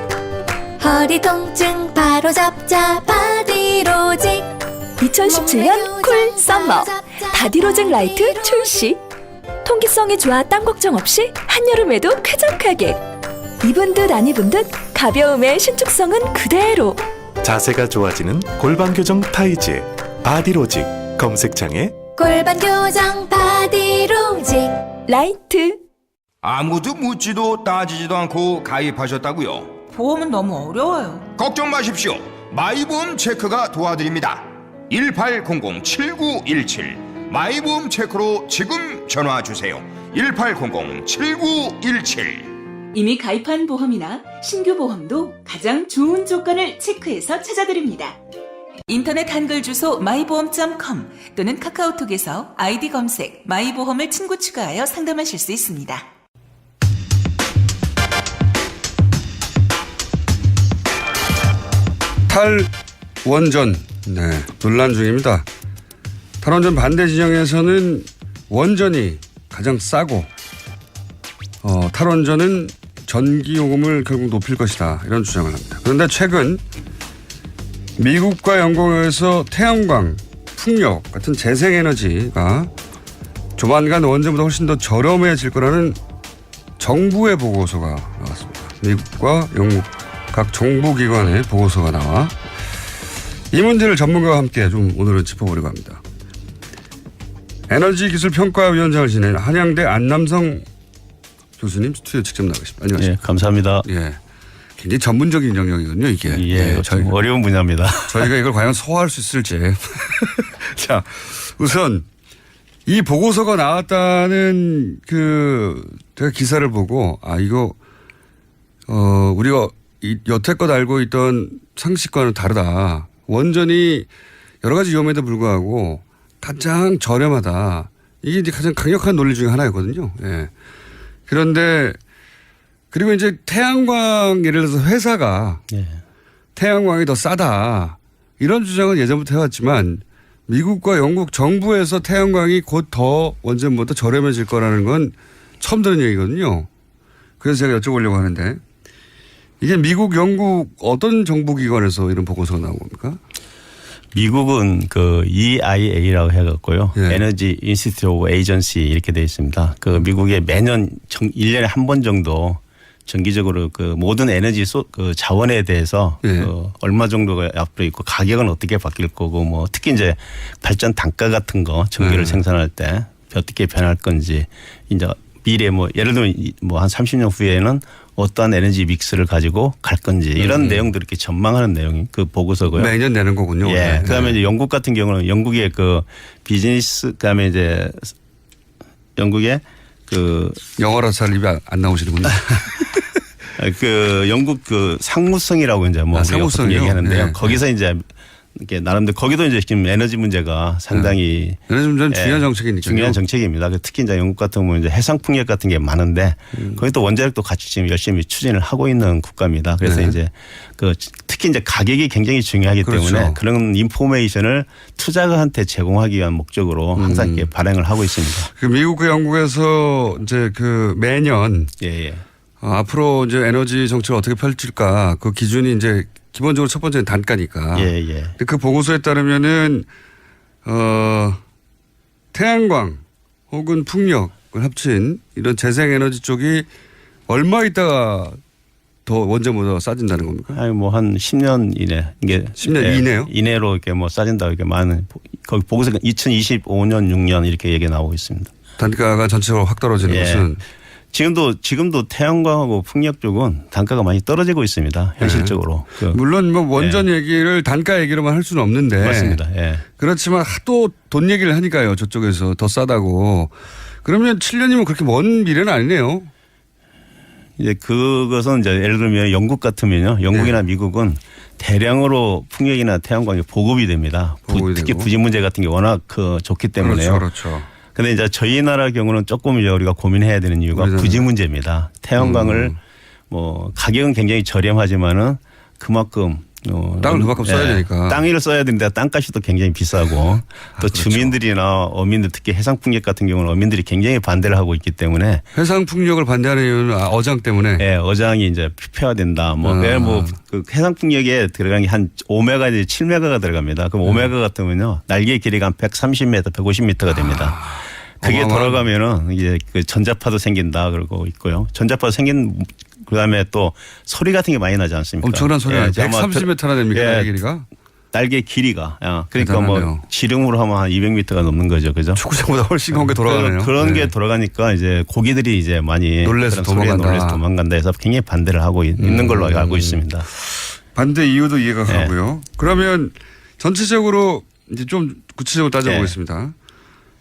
허리 통증 바로 잡자 바디로직 2017년 쿨 썸머 바디로직 라이트 출시. 통기성이 좋아 땀 걱정 없이 한여름에도 쾌적하게. 입은 듯 안 입은 듯 가벼움의 신축성은 그대로. 자세가 좋아지는 골반 교정 타이즈 바디로직. 검색창에 골반 교정 바디로직 라이트. 아무도 묻지도 따지지도 않고 가입하셨다고요? 보험은 너무 어려워요. 걱정 마십시오. 마이보험 체크가 도와드립니다. 1800-7917 마이보험 체크로 지금 전화 주세요. 1800-7917. 이미 가입한 보험이나 신규 보험도 가장 좋은 조건을 체크해서 찾아드립니다. 인터넷 한글 주소 마이보험.com 또는 카카오톡에서 아이디 검색 마이보험을 친구 추가하여 상담하실 수 있습니다. 탈원전 논란 중입니다. 탈원전 반대 진영에서는 원전이 가장 싸고 탈원전은 전기요금을 결국 높일 것이다 이런 주장을 합니다. 그런데 최근 미국과 영국에서 태양광, 풍력 같은 재생에너지가 조만간 원전보다 훨씬 더 저렴해질 거라는 정부의 보고서가 나왔습니다. 미국과 영국 각 정부기관의 보고서가 나와 이 문제를 전문가와 함께 좀 오늘은 짚어보려고 합니다. 에너지기술평가위원장을 지낸 한양대 안남성 교수님 스튜디오 직접 나가십니다. 안녕하십니까. 예, 감사합니다. 예, 굉장히 전문적인 영역이거든요, 이게. 예, 좀 어려운 분야입니다. 저희가 이걸 과연 소화할 수 있을지. 자, 우선 이 보고서가 나왔다는 제가 기사를 보고 이거 우리가 여태껏 알고 있던 상식과는 다르다. 원전이 여러 가지 위험에도 불구하고 가장 저렴하다. 이게 이제 가장 강력한 논리 중에 하나였거든요. 예. 그런데 그리고 이제 태양광 예를 들어서 회사가 태양광이 더 싸다. 이런 주장은 예전부터 해왔지만 미국과 영국 정부에서 태양광이 곧 더 원전보다 저렴해질 거라는 건 처음 듣는 얘기거든요. 그래서 제가 여쭤보려고 하는데 이게 미국, 영국 어떤 정부기관에서 이런 보고서가 나온 겁니까? 미국은 그 EIA라고 해갖고요. 에너지 인스티튜트 오브 에이전시 이렇게 되어 있습니다. 그 미국에 매년 1년에 한 번 정도 정기적으로 그 모든 에너지 그 자원에 대해서 그 얼마 정도가 앞으로 있고 가격은 어떻게 바뀔 거고 특히 이제 발전 단가 같은 거 전기를 생산할 때 어떻게 변할 건지 이제 미래 뭐 예를 들면 뭐 한 30년 후에는 어떠한 에너지 믹스를 가지고 갈 건지 이런 내용들을 이렇게 전망하는 내용이 그 보고서고요. 매년 내는 거군요. 예. 그다음에 이제 영국 같은 경우는 영국의 그 비즈니스 그다음에 이제 영국의 그 영어라서 잘 입에 안 나오시는군요. 그 영국 그 상무성이라고 이제 뭐 상무성이요? 얘기하는데요. 네. 거기서 이제 이렇게 나름대로 거기도 이제 지금 에너지 문제가 상당히 에너지 문제는 중요한 정책이니까요. 중요한 정책입니다. 특히 이제 영국 같은 경우는 이제 해상 풍력 같은 게 많은데 거기 또 원자력도 같이 지금 열심히 추진을 하고 있는 국가입니다. 그래서 네. 이제 그 특히 이제 가격이 굉장히 중요하기 그렇죠. 때문에 그런 인포메이션을 투자가한테 제공하기 위한 목적으로 항상 이렇게 발행을 하고 있습니다. 그 미국과 영국에서 이제 그 매년 예. 앞으로 이제 에너지 정책을 어떻게 펼칠까 그 기준이 이제 기본적으로 첫 번째는 단가니까. 예. 근데 그 보고서에 따르면은 태양광 혹은 풍력을 합친 이런 재생에너지 쪽이 얼마 있다가 더 원전보다 싸진다는 겁니까? 아니 뭐 한 10년 이내 이게 10년 이내요? 이내로 이렇게 뭐 싸진다 이렇게 많은 거기 보고서 2025년 6년 이렇게 얘기 나오고 있습니다. 단가가 전체적으로 확 떨어지는 것은 지금도 태양광하고 풍력 쪽은 단가가 많이 떨어지고 있습니다. 현실적으로. 물론 뭐 원전 얘기를 단가 얘기로만 할 수는 없는데. 맞습니다. 예. 그렇지만 하도 돈 얘기를 하니까요. 저쪽에서 더 싸다고. 그러면 7년이면 그렇게 먼 미래는 아니네요. 이제 그것은 이제 예를 들면 영국 같으면요. 영국이나 미국은 대량으로 풍력이나 태양광이 보급이 됩니다. 특히 부진 문제 같은 게 워낙 좋기 때문에요. 그렇죠. 근데 이제 저희 나라 경우는 조금 이제 우리가 고민해야 되는 이유가 부지 문제입니다. 태양광을 뭐 가격은 굉장히 저렴하지만은 그만큼 땅을 그만큼 써야 되니까. 땅을 써야 되는데 땅값이 또 굉장히 비싸고 또 그렇죠. 주민들이나 어민들 특히 해상풍력 같은 경우는 어민들이 굉장히 반대를 하고 있기 때문에 해상풍력을 반대하는 이유는 어장 때문에. 네, 어장이 이제 폐화된다. 그 해상풍력에 들어간 게 한 5메가 이제 7메가가 들어갑니다. 그럼 5메가 같으면요 날개 길이가 한 130m, 150m가 됩니다. 그게 돌아가면은 이제 그 전자파도 생긴다 그러고 있고요. 전자파도 생긴 그다음에 또 소리 같은 게 많이 나지 않습니까? 엄청난 소리가 130m나 됩니까? 날개 길이가? 날개 길이가. 그러니까 대단하네요. 뭐 지름으로 하면 한 200m가 넘는 거죠. 그죠? 축구장보다 훨씬 큰 게 돌아가네요. 그런 게 돌아가니까 이제 고기들이 이제 많이 놀래서 도망간다 해서 굉장히 반대를 하고 있는 걸로 알고 있습니다. 반대 이유도 이해가 가고요. 그러면 전체적으로 이제 좀 구체적으로 따져보겠습니다.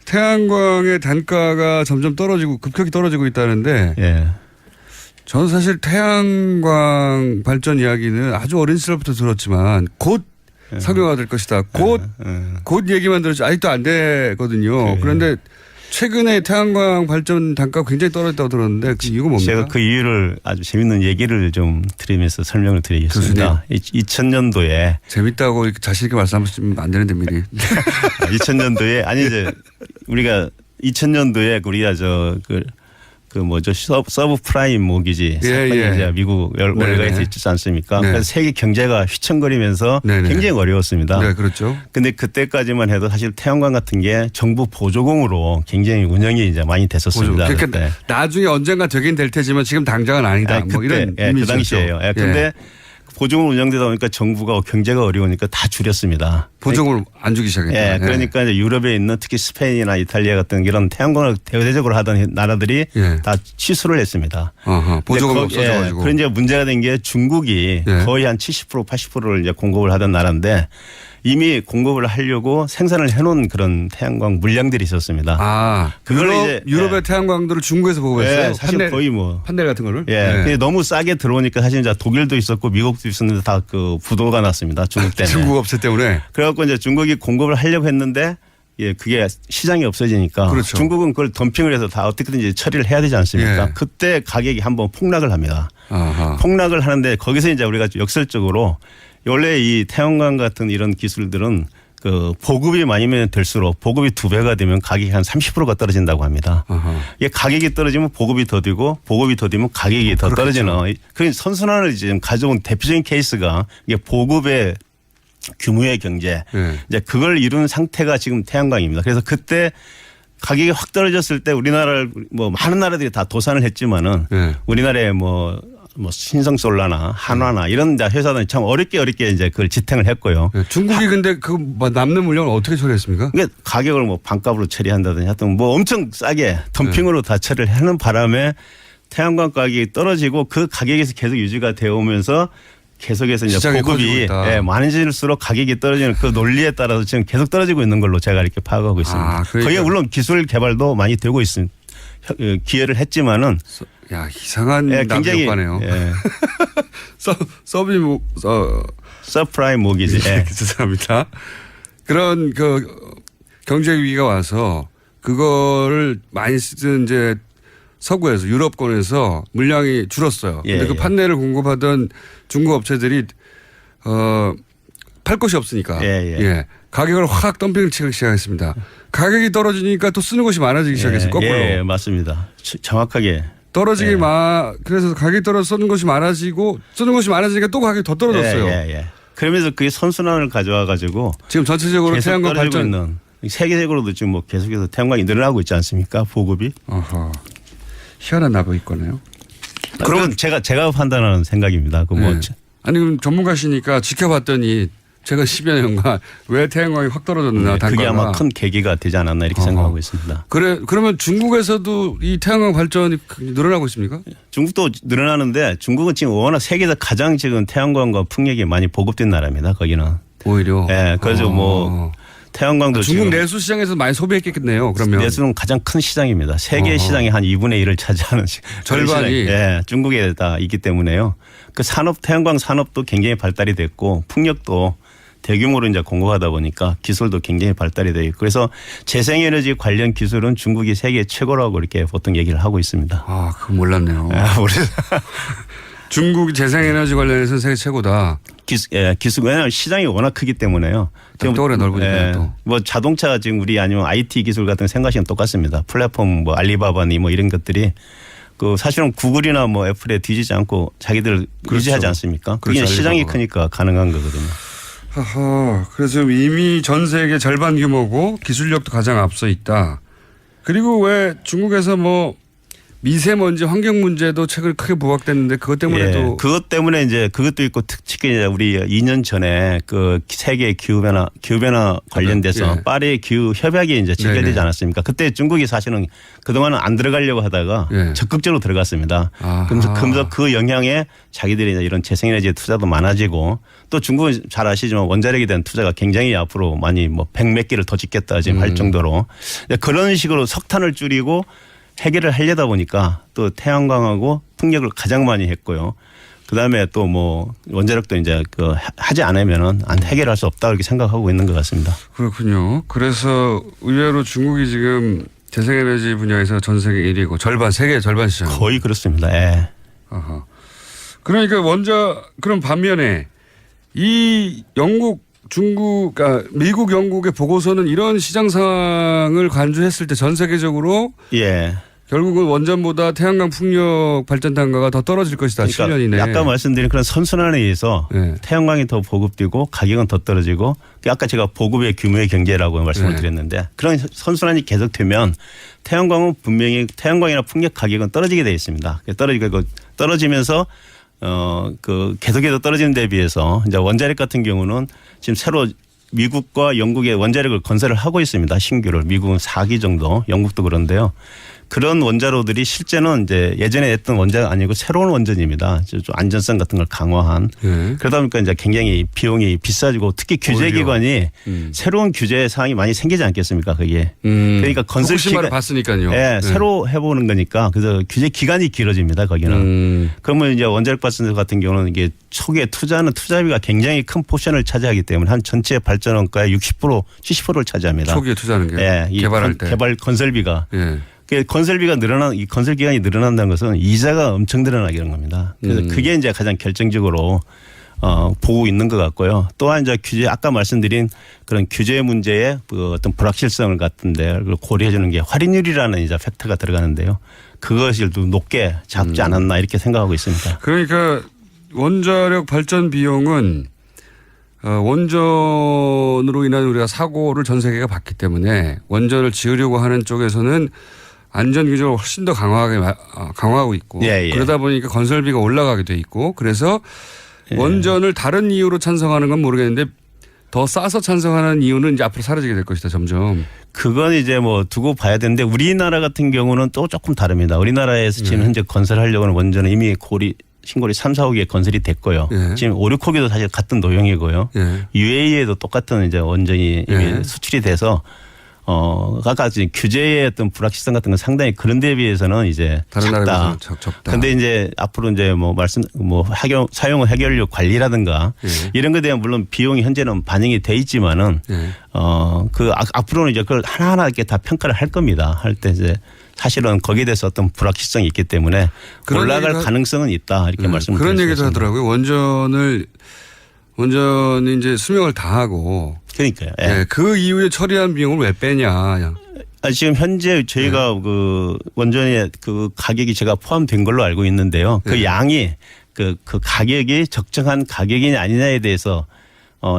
태양광의 단가가 점점 떨어지고 급격히 떨어지고 있다는데 저는 사실 태양광 발전 이야기는 아주 어린 시절부터 들었지만 곧 상용화될 것이다. 곧 얘기만 들었지 아직도 안 되거든요. 그런데 최근에 태양광 발전 단가가 굉장히 떨어졌다고 들었는데 그 이유가 뭡니까? 제가 그 이유를 아주 재밌는 얘기를 좀 드리면서 설명을 드리겠습니다. 2000년도에 재밌다고 자신 있게 말씀하시면 안 되는데 미리. 2000년도에 아니 이제 우리가 2000년도에 우리가 서브 프라임 모기지 사건이 이제 미국 월가에서 있지 않습니까? 그래서 세계 경제가 휘청거리면서 굉장히 어려웠습니다. 네, 그렇죠. 근데 그때까지만 해도 사실 태양광 같은 게 정부 보조공으로 굉장히 운영이 이제 많이 됐었습니다. 그러니까 나중에 언젠가 되긴 될 테지만 지금 당장은 아니다. 뭐 이런 그 당시에요. 근데 보조금 운영되다 보니까 정부가 경제가 어려우니까 다 줄였습니다. 보조금을 안 주기 시작했다. 그러니까 이제 유럽에 있는 특히 스페인이나 이탈리아 같은 이런 태양광을 대대적으로 하던 나라들이 다 취소를 했습니다. 보조금 없어져가지고. 그런 이제 문제가 된 게 중국이 거의 한 70% 80%를 이제 공급을 하던 나라인데 이미 공급을 하려고 생산을 해놓은 그런 태양광 물량들이 있었습니다. 그걸 이제 유럽의 태양광들을 중국에서 보급했어요. 사실 거의 판넬 같은 거를. 근데 너무 싸게 들어오니까 사실 이제 독일도 있었고 미국도 있었는데 다 그 부도가 났습니다. 중국 때문에. 중국 업체 때문에. 그래갖고 이제 중국이 공급을 하려고 했는데 그게 시장이 없어지니까 그렇죠. 중국은 그걸 덤핑을 해서 다 어떻게든지 처리를 해야 되지 않습니까? 그때 가격이 한번 폭락을 합니다. 폭락을 하는데 거기서 이제 우리가 역설적으로 원래 이 태양광 같은 이런 기술들은 그 보급이 많이면 될수록 보급이 2배가 되면 가격이 한 30%가 떨어진다고 합니다. 이게 가격이 떨어지면 보급이 더디고 보급이 더디면 가격이 더 떨어지는 그런 선순환을 지금 가져온 대표적인 케이스가 이게 보급의 규모의 경제 이제 그걸 이룬 상태가 지금 태양광입니다. 그래서 그때 가격이 확 떨어졌을 때 우리나라를 뭐 많은 나라들이 다 도산을 했지만은 우리나라에 뭐 뭐 신성솔라나 한화나 이런 회사들이 참 어렵게 이제 그걸 지탱을 했고요. 네, 중국이 근데 그 남는 물량을 어떻게 처리했습니까? 그러니까 가격을 뭐 반값으로 처리한다든지 하여튼 뭐 엄청 싸게 덤핑으로 다 처리를 하는 바람에 태양광 가격이 떨어지고 그 가격에서 계속 유지가 되어 오면서 계속해서 이제 보급이 많아질수록 가격이 떨어지는 그 논리에 따라서 지금 계속 떨어지고 있는 걸로 제가 이렇게 파악하고 있습니다. 그러니까. 거기에 물론 기술 개발도 많이 되고 있습니다. 기여를 했지만은 야 이상한 굉장히 효과네요. 서프라임 모기지. 죄송합니다. 그런 그 경제 위기가 와서 그거를 많이 쓰던 이제 서구에서 유럽권에서 물량이 줄었어요. 근데 그 판넬을 공급하던 중국 업체들이 팔 곳이 없으니까 가격을 확 덤핑을 치기 시작했습니다. 가격이 떨어지니까 또 쓰는 것이 많아지기 시작했어요. 거꾸로. 예, 맞습니다. 정확하게. 그래서 가격이 떨어져 쓰는 것이 많아지고 쓰는 것이 많아지니까 또 가격이 더 떨어졌어요. 그러면서 그게 선순환을 가져와 가지고 지금 전체적으로 태양광 발전 있는 세계적으로도 지금 뭐 계속해서 태양광이 늘어나고 있지 않습니까? 보급이. 희한한 나부있거네요. 그럼 제가 판단하는 생각입니다. 아니 그럼 전문가시니까 지켜봤더니 제가 10여 년간 왜 태양광이 확 떨어졌나 그게 아마 큰 계기가 되지 않았나 이렇게 생각하고 있습니다. 그러면 중국에서도 이 태양광 발전이 늘어나고 있습니까? 중국도 늘어나는데 중국은 지금 워낙 세계에서 가장 지금 태양광과 풍력이 많이 보급된 나라입니다. 거기는. 오히려. 그래서 뭐 태양광도 중국 내수 시장에서 많이 소비했겠네요. 그러면 내수는 가장 큰 시장입니다. 세계 시장의 한 2분의 1을 차지하는 절반이 중국에 다 있기 때문에요. 그 산업 태양광 산업도 굉장히 발달이 됐고 풍력도 대규모로 이제 공급하다 보니까 기술도 굉장히 발달이 되고 그래서 재생에너지 관련 기술은 중국이 세계 최고라고 이렇게 보통 얘기를 하고 있습니다. 그거 몰랐네요. 중국이 재생에너지 관련해서는 세계 최고다. 기술 왜냐하면 시장이 워낙 크기 때문에요. 또래 넓으니까 또. 뭐 자동차 지금 우리 아니면 IT 기술 같은 거 생각하시면 똑같습니다. 플랫폼 뭐 알리바바니 뭐 이런 것들이 그 사실은 구글이나 뭐 애플에 뒤지지 않고 자기들 유지하지 않습니까? 그게 시장이 크니까 가능한 거거든요. 그래서 이미 전 세계 절반 규모고 기술력도 가장 앞서 있다. 그리고 왜 중국에서 뭐 미세먼지 환경 문제도 최근 크게 부각됐는데 그것 때문에도 그것 때문에 이제 그것도 있고 특히 이제 우리 2년 전에 그 세계 기후 변화 관련돼서 파리 기후 협약이 이제 체결되지 않았습니까? 그때 중국이 사실은 그동안은 안 들어가려고 하다가 적극적으로 들어갔습니다. 그러면서 그 영향에 자기들이 이제 이런 재생에너지 투자도 많아지고 또 중국은 잘 아시지만 원자력에 대한 투자가 굉장히 앞으로 많이 뭐 100몇 개를 더 짓겠다 지금 할 정도로 그런 식으로 석탄을 줄이고 해결을 하려다 보니까 또 태양광하고 풍력을 가장 많이 했고요. 그다음에 또 뭐 원자력도 이제 그 하지 않으면은 안 해결할 수 없다 이렇게 생각하고 있는 것 같습니다. 그렇군요. 그래서 의외로 중국이 지금 재생에너지 분야에서 전 세계 1위고 세계 절반 시장. 거의 그렇습니다. 그러니까 그럼 반면에 이 미국, 영국의 보고서는 이런 시장 상황을 간주했을 때 전 세계적으로 결국은 원전보다 태양광 풍력 발전 단가가 더 떨어질 것이다. 그러니까 7년 이내에. 아까 말씀드린 그런 선순환에 의해서 태양광이 더 보급되고 가격은 더 떨어지고 아까 제가 보급의 규모의 경제라고 말씀을 드렸는데 그런 선순환이 계속되면 태양광은 분명히 태양광이나 풍력 가격은 떨어지게 되어 있습니다. 떨어지면서 그 계속해서 떨어지는 데 비해서 이제 원자력 같은 경우는 지금 새로 미국과 영국의 원자력을 건설을 하고 있습니다. 신규를. 미국은 4기 정도, 영국도 그런데요. 그런 원자로들이 실제는 이제 예전에 했던 원자가 아니고 새로운 원전입니다. 좀 안전성 같은 걸 강화한. 그러다 보니까 이제 굉장히 비용이 비싸지고 특히 규제기관이 새로운 규제 사항이 많이 생기지 않겠습니까? 그게. 그러니까 건설 기간 봤으니까요. 새로 해보는 거니까 그래서 규제 기간이 길어집니다. 거기는. 그러면 이제 원자력 발전소 같은 경우는 이게 초기에 투자하는 투자비가 굉장히 큰 포션을 차지하기 때문에 한 전체 발전 원가의 60%, 70%를 차지합니다. 초기에 투자하는 게. 개발할 때. 개발 건설비가. 건설비가 이 건설 기간이 늘어난다는 것은 이자가 엄청 늘어나게 되는 겁니다. 그래서 그게 이제 가장 결정적으로 보고 있는 것 같고요. 또한 이제 아까 말씀드린 그런 규제 문제의 그 어떤 불확실성을 같은데 그걸 고려해 주는 게 할인율이라는 이제 팩터가 들어가는데요. 그것을 높게 잡지 않았나 이렇게 생각하고 있습니다. 그러니까 원자력 발전 비용은 원전으로 인한 우리가 사고를 전 세계가 봤기 때문에 원전을 지으려고 하는 쪽에서는 안전 규정을 훨씬 더 강화하고 있고 예, 예. 그러다 보니까 건설비가 올라가게 돼 있고 그래서 예. 원전을 다른 이유로 찬성하는 건 모르겠는데 더 싸서 찬성하는 이유는 이제 앞으로 사라지게 될 것이다 점점. 그건 이제 뭐 두고 봐야 되는데 우리나라 같은 경우는 또 조금 다릅니다. 우리나라에서 지금 현재 건설하려고는 원전은 이미 신고리 3, 4호기에 건설이 됐고요. 예. 지금 5, 6호기도 사실 같은 노형이고요. 예. UAE에도 똑같은 이제 원전이 이미 예. 수출이 돼서 아까 지금 규제의 어떤 불확실성 같은 건 상당히 그런 데 비해서는 이제 다른 작다. 나라보다 적다. 근데 이제 앞으로 이제 뭐 사용 해결료 관리라든가 예. 이런 것에 대한 물론 비용이 현재는 반영이 돼 있지만은 예. 앞으로는 이제 그걸 하나하나 이렇게 다 평가를 할 겁니다. 할 때 이제 사실은 거기에 대해서 어떤 불확실성이 있기 때문에 올라갈 가능성은 있다 이렇게 말씀을 그런 드릴 수 얘기도 있습니다. 하더라고요. 원전이 이제 수명을 다하고 그러니까요. 예. 예, 그 이후에 처리한 비용을 왜 빼냐. 지금 현재 저희가 그 원전의 그 가격이 제가 포함된 걸로 알고 있는데요. 그 양이 그 가격이 적정한 가격이냐 아니냐에 대해서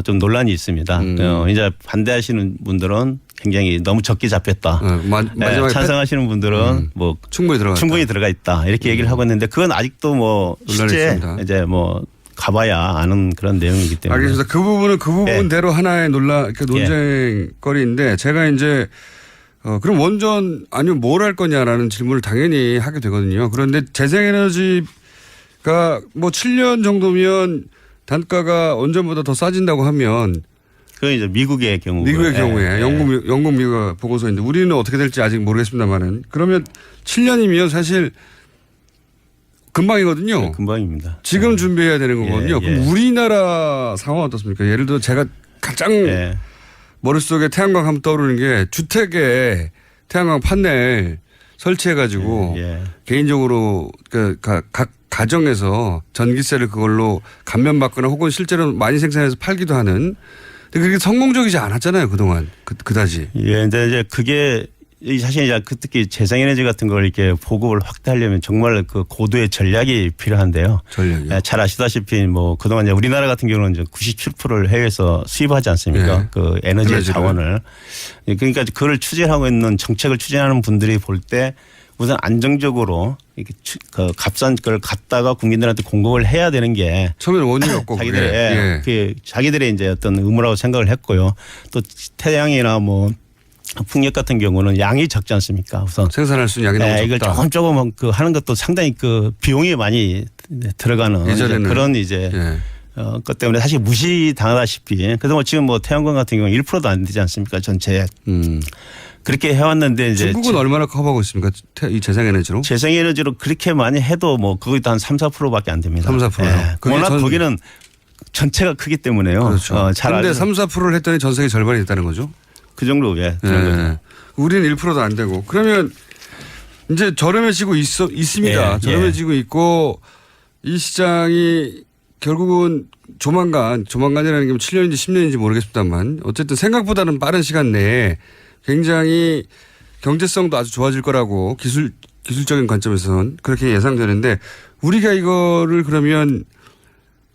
좀 논란이 있습니다. 이제 반대하시는 분들은 굉장히 너무 적게 잡혔다. 마지막에 찬성하시는 분들은 뭐 충분히 들어가 있다. 이렇게 얘기를 하고 있는데 그건 아직도 뭐 실제 있습니다. 이제 뭐 가봐야 아는 그런 내용이기 때문에. 알겠습니다. 그 부분은 그 부분대로 하나의 논쟁거리인데 제가 이제 그럼 원전 아니면 뭘 할 거냐라는 질문을 당연히 하게 되거든요. 그런데 재생에너지가 뭐 7년 정도면 단가가 원전보다 더 싸진다고 하면 그건 이제 미국의 경우에. 영국 미국 보고서인데 우리는 어떻게 될지 아직 모르겠습니다만은 그러면 7년이면 사실 금방이거든요. 네, 금방입니다. 지금 준비해야 되는 거거든요. 예. 그럼 우리나라 상황은 어떻습니까? 예를 들어 제가 가장 머릿속에 태양광 하면 떠오르는 게 주택에 태양광 판넬 설치해가지고 개인적으로 각 가정에서 전기세를 그걸로 감면받거나 혹은 실제로 많이 생산해서 팔기도 하는. 근데 그게 성공적이지 않았잖아요 그동안 그다지. 예, 근데 이제 그게 사실 이제 특히 재생에너지 같은 걸 이렇게 보급을 확대하려면 정말 그 고도의 전략이 필요한데요. 전략이요? 잘 아시다시피 뭐 그동안 이제 우리나라 같은 경우는 이제 97%를 해외에서 수입하지 않습니까? 네. 그 에너지 자원을. 그러니까 그걸 추진하고 있는 정책을 추진하는 분들이 볼 때 우선 안정적으로 이렇게 그 값싼 걸 갖다가 국민들한테 공급을 해야 되는 게 처음에는 원인이었고 자기들의 이제 어떤 의무라고 생각을 했고요. 또 태양이나 뭐 풍력 같은 경우는 양이 적지 않습니까? 우선 생산할 수 있는 양이 너무 적다. 이걸 조금 그 하는 것도 상당히 그 비용이 많이 들어가는 그런 이제 것 때문에 사실 무시당하다시피 그래서 뭐 지금 뭐 태양광 같은 경우는 1%도 안 되지 않습니까? 전체 그렇게 해왔는데 이제 중국은 얼마나 커버하고 있습니까? 이 재생에너지로? 재생에너지로 그렇게 많이 해도 뭐 그것도 한 3, 4%밖에 안 됩니다. 3, 4%요? 워낙 거기는 전체가 크기 때문에요. 그렇죠. 그런데 3, 4%를 했더니 전 세계 절반이 됐다는 거죠? 그 정도 그런 거죠. 우리는 1%도 안 되고 그러면 이제 저렴해지고 있습니다. 저렴해지고 있고 이 시장이 결국은 조만간이라는 게 7년인지 10년인지 모르겠습니다만 어쨌든 생각보다는 빠른 시간 내에 굉장히 경제성도 아주 좋아질 거라고 기술적인 관점에서는 그렇게 예상되는데 우리가 이거를 그러면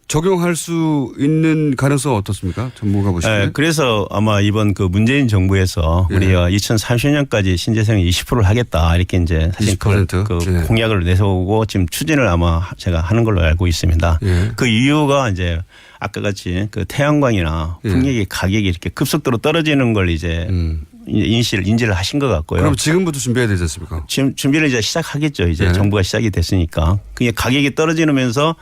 적용할 수 있는 가능성은 어떻습니까? 전문가 보시기에. 그래서 아마 이번 그 문재인 정부에서 우리가 2030년까지 신재생을 20%를 하겠다 이렇게 이제 사실 그 공약을 내세우고 지금 추진을 아마 제가 하는 걸로 알고 있습니다. 그 이유가 이제 아까 같이 그 태양광이나 풍력의 가격이 이렇게 급속도로 떨어지는 걸 이제 인지를 하신 것 같고요. 그럼 지금부터 준비해야 되지 않습니까? 지금 준비를 이제 시작하겠죠. 이제 정부가 시작이 됐으니까. 그게 가격이 떨어지면서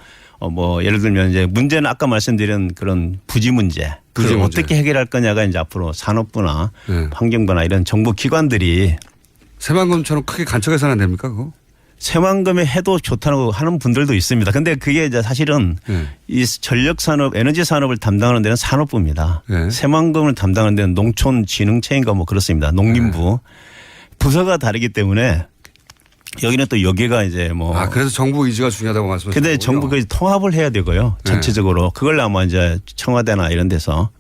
뭐 예를 들면 이제 문제는 아까 말씀드린 그런 부지 문제. 그걸 어떻게 해결할 거냐가 이제 앞으로 산업부나 환경부나 이런 정부 기관들이 새만금처럼 크게 간척해서는 안 됩니까 그거? 새만금에 해도 좋다고 하는 분들도 있습니다. 근데 그게 이제 사실은 이 전력 산업, 에너지 산업을 담당하는 데는 산업부입니다. 새만금을 담당하는 데는 농촌진흥체인가 뭐 그렇습니다. 농림부. 부서가 다르기 때문에 여기는 또 여기가 이제 뭐. 그래서 정부 의지가 중요하다고 말씀하셨군요. 근데 정부가 통합을 해야 되고요. 전체적으로. 그걸 아마 이제 청와대나 이런 데서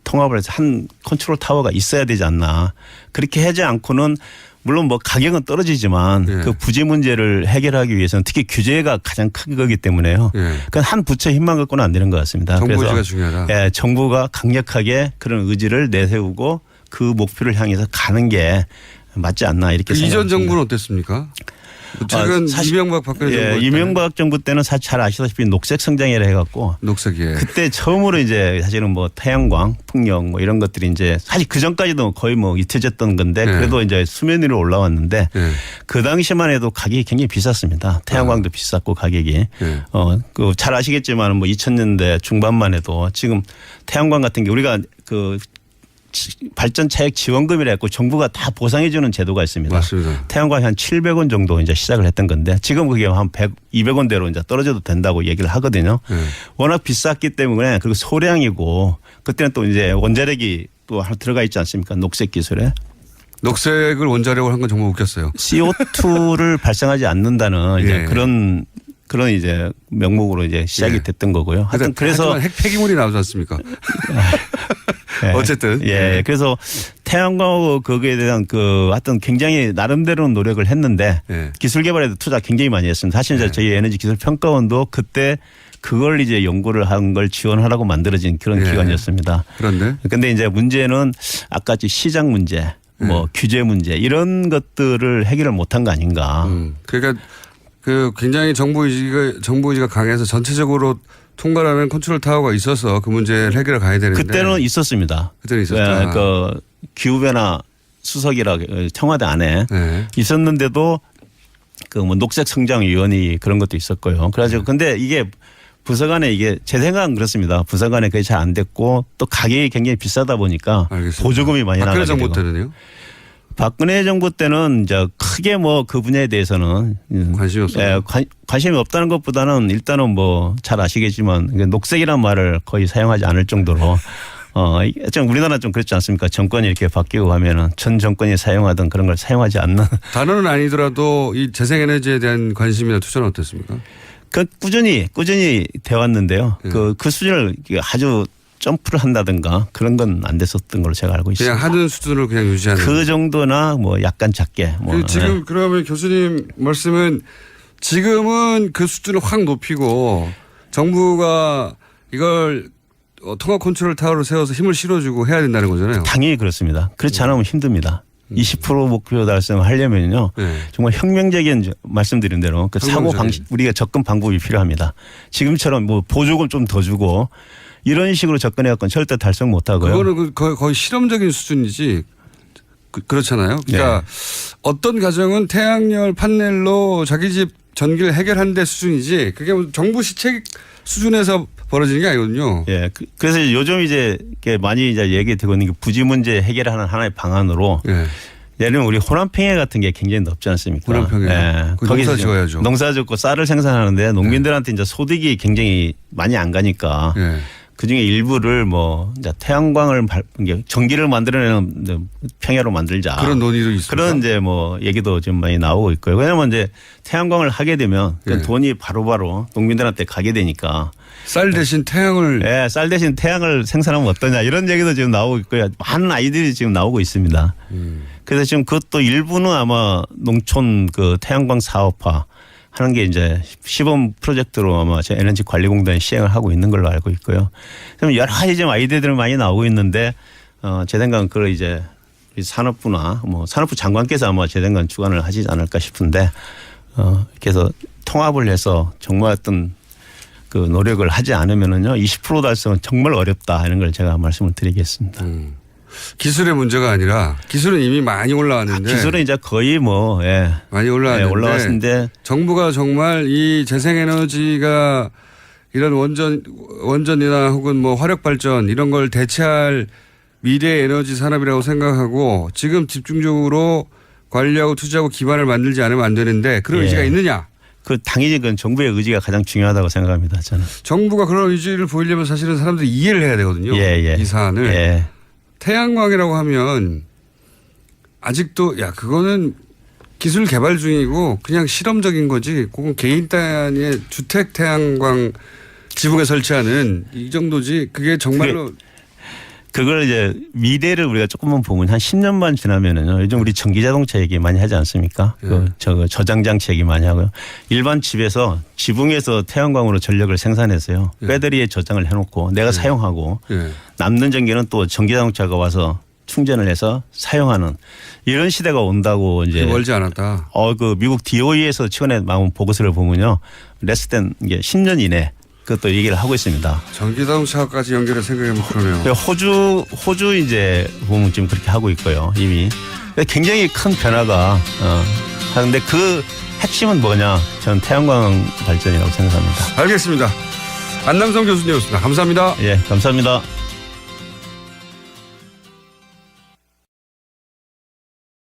통합을 해서 한 컨트롤 타워가 있어야 되지 않나. 그렇게 하지 않고는 물론 뭐 가격은 떨어지지만 그 부지 문제를 해결하기 위해서는 특히 규제가 가장 큰 거기 때문에요. 그건 한 부처 힘만 갖고는 안 되는 것 같습니다. 정부 그래서 의지가 중요하다. 정부가 강력하게 그런 의지를 내세우고 그 목표를 향해서 가는 게 맞지 않나 이렇게 그 생각합니다. 이전 정부는 어땠습니까? 최근 이명박 박근혜 정부 예, 이명박 정부 때는 사실 잘 아시다시피 녹색 성장이라 해갖고 녹색이에요. 그때 처음으로 이제 사실은 뭐 태양광, 풍력 뭐 이런 것들이 이제 사실 그 전까지도 거의 뭐 잊혀졌던 건데 그래도 이제 수면 위로 올라왔는데 그 당시만 해도 가격이 굉장히 비쌌습니다. 태양광도 비쌌고 가격이 그 잘 아시겠지만 뭐 2000년대 중반만 해도 지금 태양광 같은 게 우리가 그 발전 차액 지원금이라 했고 정부가 다 보상해 주는 제도가 있습니다. 맞습니다. 태양광이 한 700원 정도 이제 시작을 했던 건데 지금 그게 한 100, 200원대로 이제 떨어져도 된다고 얘기를 하거든요. 워낙 비쌌기 때문에 그리고 소량이고 그때는 또 이제 원자력이 또 하나 들어가 있지 않습니까? 녹색 기술에. 녹색을 원자력으로 한 건 정말 웃겼어요. CO2를 발생하지 않는다는 이제 그런 이제 명목으로 이제 시작이 됐던 거고요. 하여튼 그래서 폐기물이 나오지 않습니까? 어쨌든. 예. 그래서 태양광 거기에 대한 그 하여튼 굉장히 나름대로는 노력을 했는데 기술 개발에도 투자 굉장히 많이 했습니다. 사실 이제 저희 에너지 기술 평가원도 그때 그걸 이제 연구를 한 걸 지원하라고 만들어진 그런 기관이었습니다. 그런데. 근데 이제 문제는 아까 시장 문제 뭐 규제 문제 이런 것들을 해결을 못한 거 아닌가. 그러니까 그 굉장히 정부 의지가 강해서 전체적으로 통과하는 컨트롤 타워가 있어서 그 문제를 해결해 가야 되는데. 그때는 있었습니다. 그때는 있었다. 네, 그 기후변화 수석이라 청와대 안에 있었는데도 그 뭐 녹색 성장위원회 그런 것도 있었고요. 그래가지고 근데 이게 부서 간에 이게 제 생각은 그렇습니다. 부서 간에 그게 잘 안 됐고 또 가격이 굉장히 비싸다 보니까 알겠습니다. 보조금이 많이 나가게 되고. 박근혜 정부 때는요? 박근혜 정부 때는 이제 크게 뭐 그 분야에 대해서는 관심이 없어요. 관심이 없다는 것보다는 일단은 뭐 잘 아시겠지만 녹색이란 말을 거의 사용하지 않을 정도로 좀 우리나라 좀 그렇지 않습니까? 정권이 이렇게 바뀌고 하면은 전 정권이 사용하던 그런 걸 사용하지 않는. 단어는 아니더라도 이 재생에너지에 대한 관심이나 투자는 어땠습니까? 그 꾸준히 돼 왔는데요. 그 수준을 아주 점프를 한다든가 그런 건 안 됐었던 걸로 제가 알고 있습니다. 그냥 하는 수준을 그냥 유지하는. 그 정도나 뭐 약간 작게. 뭐 지금 그러면 교수님 말씀은 지금은 그 수준을 확 높이고 정부가 이걸 통합 컨트롤 타워를 세워서 힘을 실어주고 해야 된다는 거잖아요. 당연히 그렇습니다. 그렇지 않으면 힘듭니다. 20% 목표 달성을 하려면요. 정말 혁명적인 말씀드린 대로 그 사고 방식 우리가 접근 방법이 필요합니다. 지금처럼 뭐 보조금 좀 더 주고 이런 식으로 접근해 갖고는 절대 달성 못 하고요. 그거는 거의 실험적인 수준이지. 그렇잖아요. 그러니까 어떤 가정은 태양열 판넬로 자기 집 전기를 해결하는 데 수준이지 그게 정부 시책 수준에서 벌어지는 게 아니거든요. 예. 그래서 요즘 이제 많이 이제 얘기되고 있는 게 부지 문제 해결하는 하나의 방안으로 예를 들면 우리 호남평야 같은 게 굉장히 높지 않습니까? 호남평야. 예. 농사 지어야죠. 농사 짓고 쌀을 생산하는데 농민들한테 이제 소득이 굉장히 많이 안 가니까 그중에 일부를 뭐 이제 태양광을 전기를 만들어내는 평야로 만들자. 그런 논의도 있습니다. 그런 이제 뭐 얘기도 지금 많이 나오고 있고요. 왜냐하면 이제 태양광을 하게 되면 그 돈이 바로바로 농민들한테 가게 되니까. 쌀 대신 태양을. 네, 쌀 대신 태양을 생산하면 어떠냐 이런 얘기도 지금 나오고 있고요. 많은 아이들이 지금 나오고 있습니다. 그래서 지금 그것도 일부는 아마 농촌 그 태양광 사업화 하는 게 이제 시범 프로젝트로 아마 제 에너지관리공단이 시행을 하고 있는 걸로 알고 있고요. 여러 가지 지금 아이디어들이 많이 나오고 있는데 제 생각은 그걸 이제 산업부나 뭐 산업부 장관께서 아마 제 생각은 주관을 하지 않을까 싶은데 그래서 통합을 해서 정말 어떤 그 노력을 하지 않으면은요 20% 달성은 정말 어렵다 하는 걸 제가 말씀을 드리겠습니다. 기술의 문제가 아니라 기술은 이미 많이 올라왔는데 기술은 이제 거의 뭐 많이 올라왔는데 올라왔는데 정부가 정말 이 재생에너지가 이런 원전이나 혹은 뭐 화력 발전 이런 걸 대체할 미래 에너지 산업이라고 생각하고 지금 집중적으로 관리하고 투자하고 기반을 만들지 않으면 안 되는데 그런 의지가 있느냐? 그 당연히 그건 정부의 의지가 가장 중요하다고 생각합니다. 저는. 정부가 그런 의지를 보이려면 사실은 사람들이 이해를 해야 되거든요. 이 사안을. 태양광이라고 하면 아직도 그거는 기술 개발 중이고 그냥 실험적인 거지. 그건 개인 단위의 주택 태양광 지붕에 설치하는 이 정도지. 그게 정말로. 그걸 이제 미래를 우리가 조금만 보면 한 10년만 지나면은요. 요즘 우리 전기 자동차 얘기 많이 하지 않습니까? 저장 장치 얘기 많이 하고요. 일반 집에서 지붕에서 태양광으로 전력을 생산해서요. 배터리에 저장을 해놓고 내가 사용하고 남는 전기는 또 전기 자동차가 와서 충전을 해서 사용하는 이런 시대가 온다고 이제 멀지 않았다. 그 미국 DOE에서 최근에 나온 보고서를 보면요, 레스된 이게 10년 이내 그것도 얘기를 하고 있습니다. 전기자동차까지 연결해 생각해보면 그러네요. 호주 이제 보면 지금 그렇게 하고 있고요, 이미. 굉장히 큰 변화가 하는데 그 핵심은 뭐냐? 저는 태양광 발전이라고 생각합니다. 알겠습니다. 안남성 교수님이었습니다. 감사합니다. 예, 감사합니다.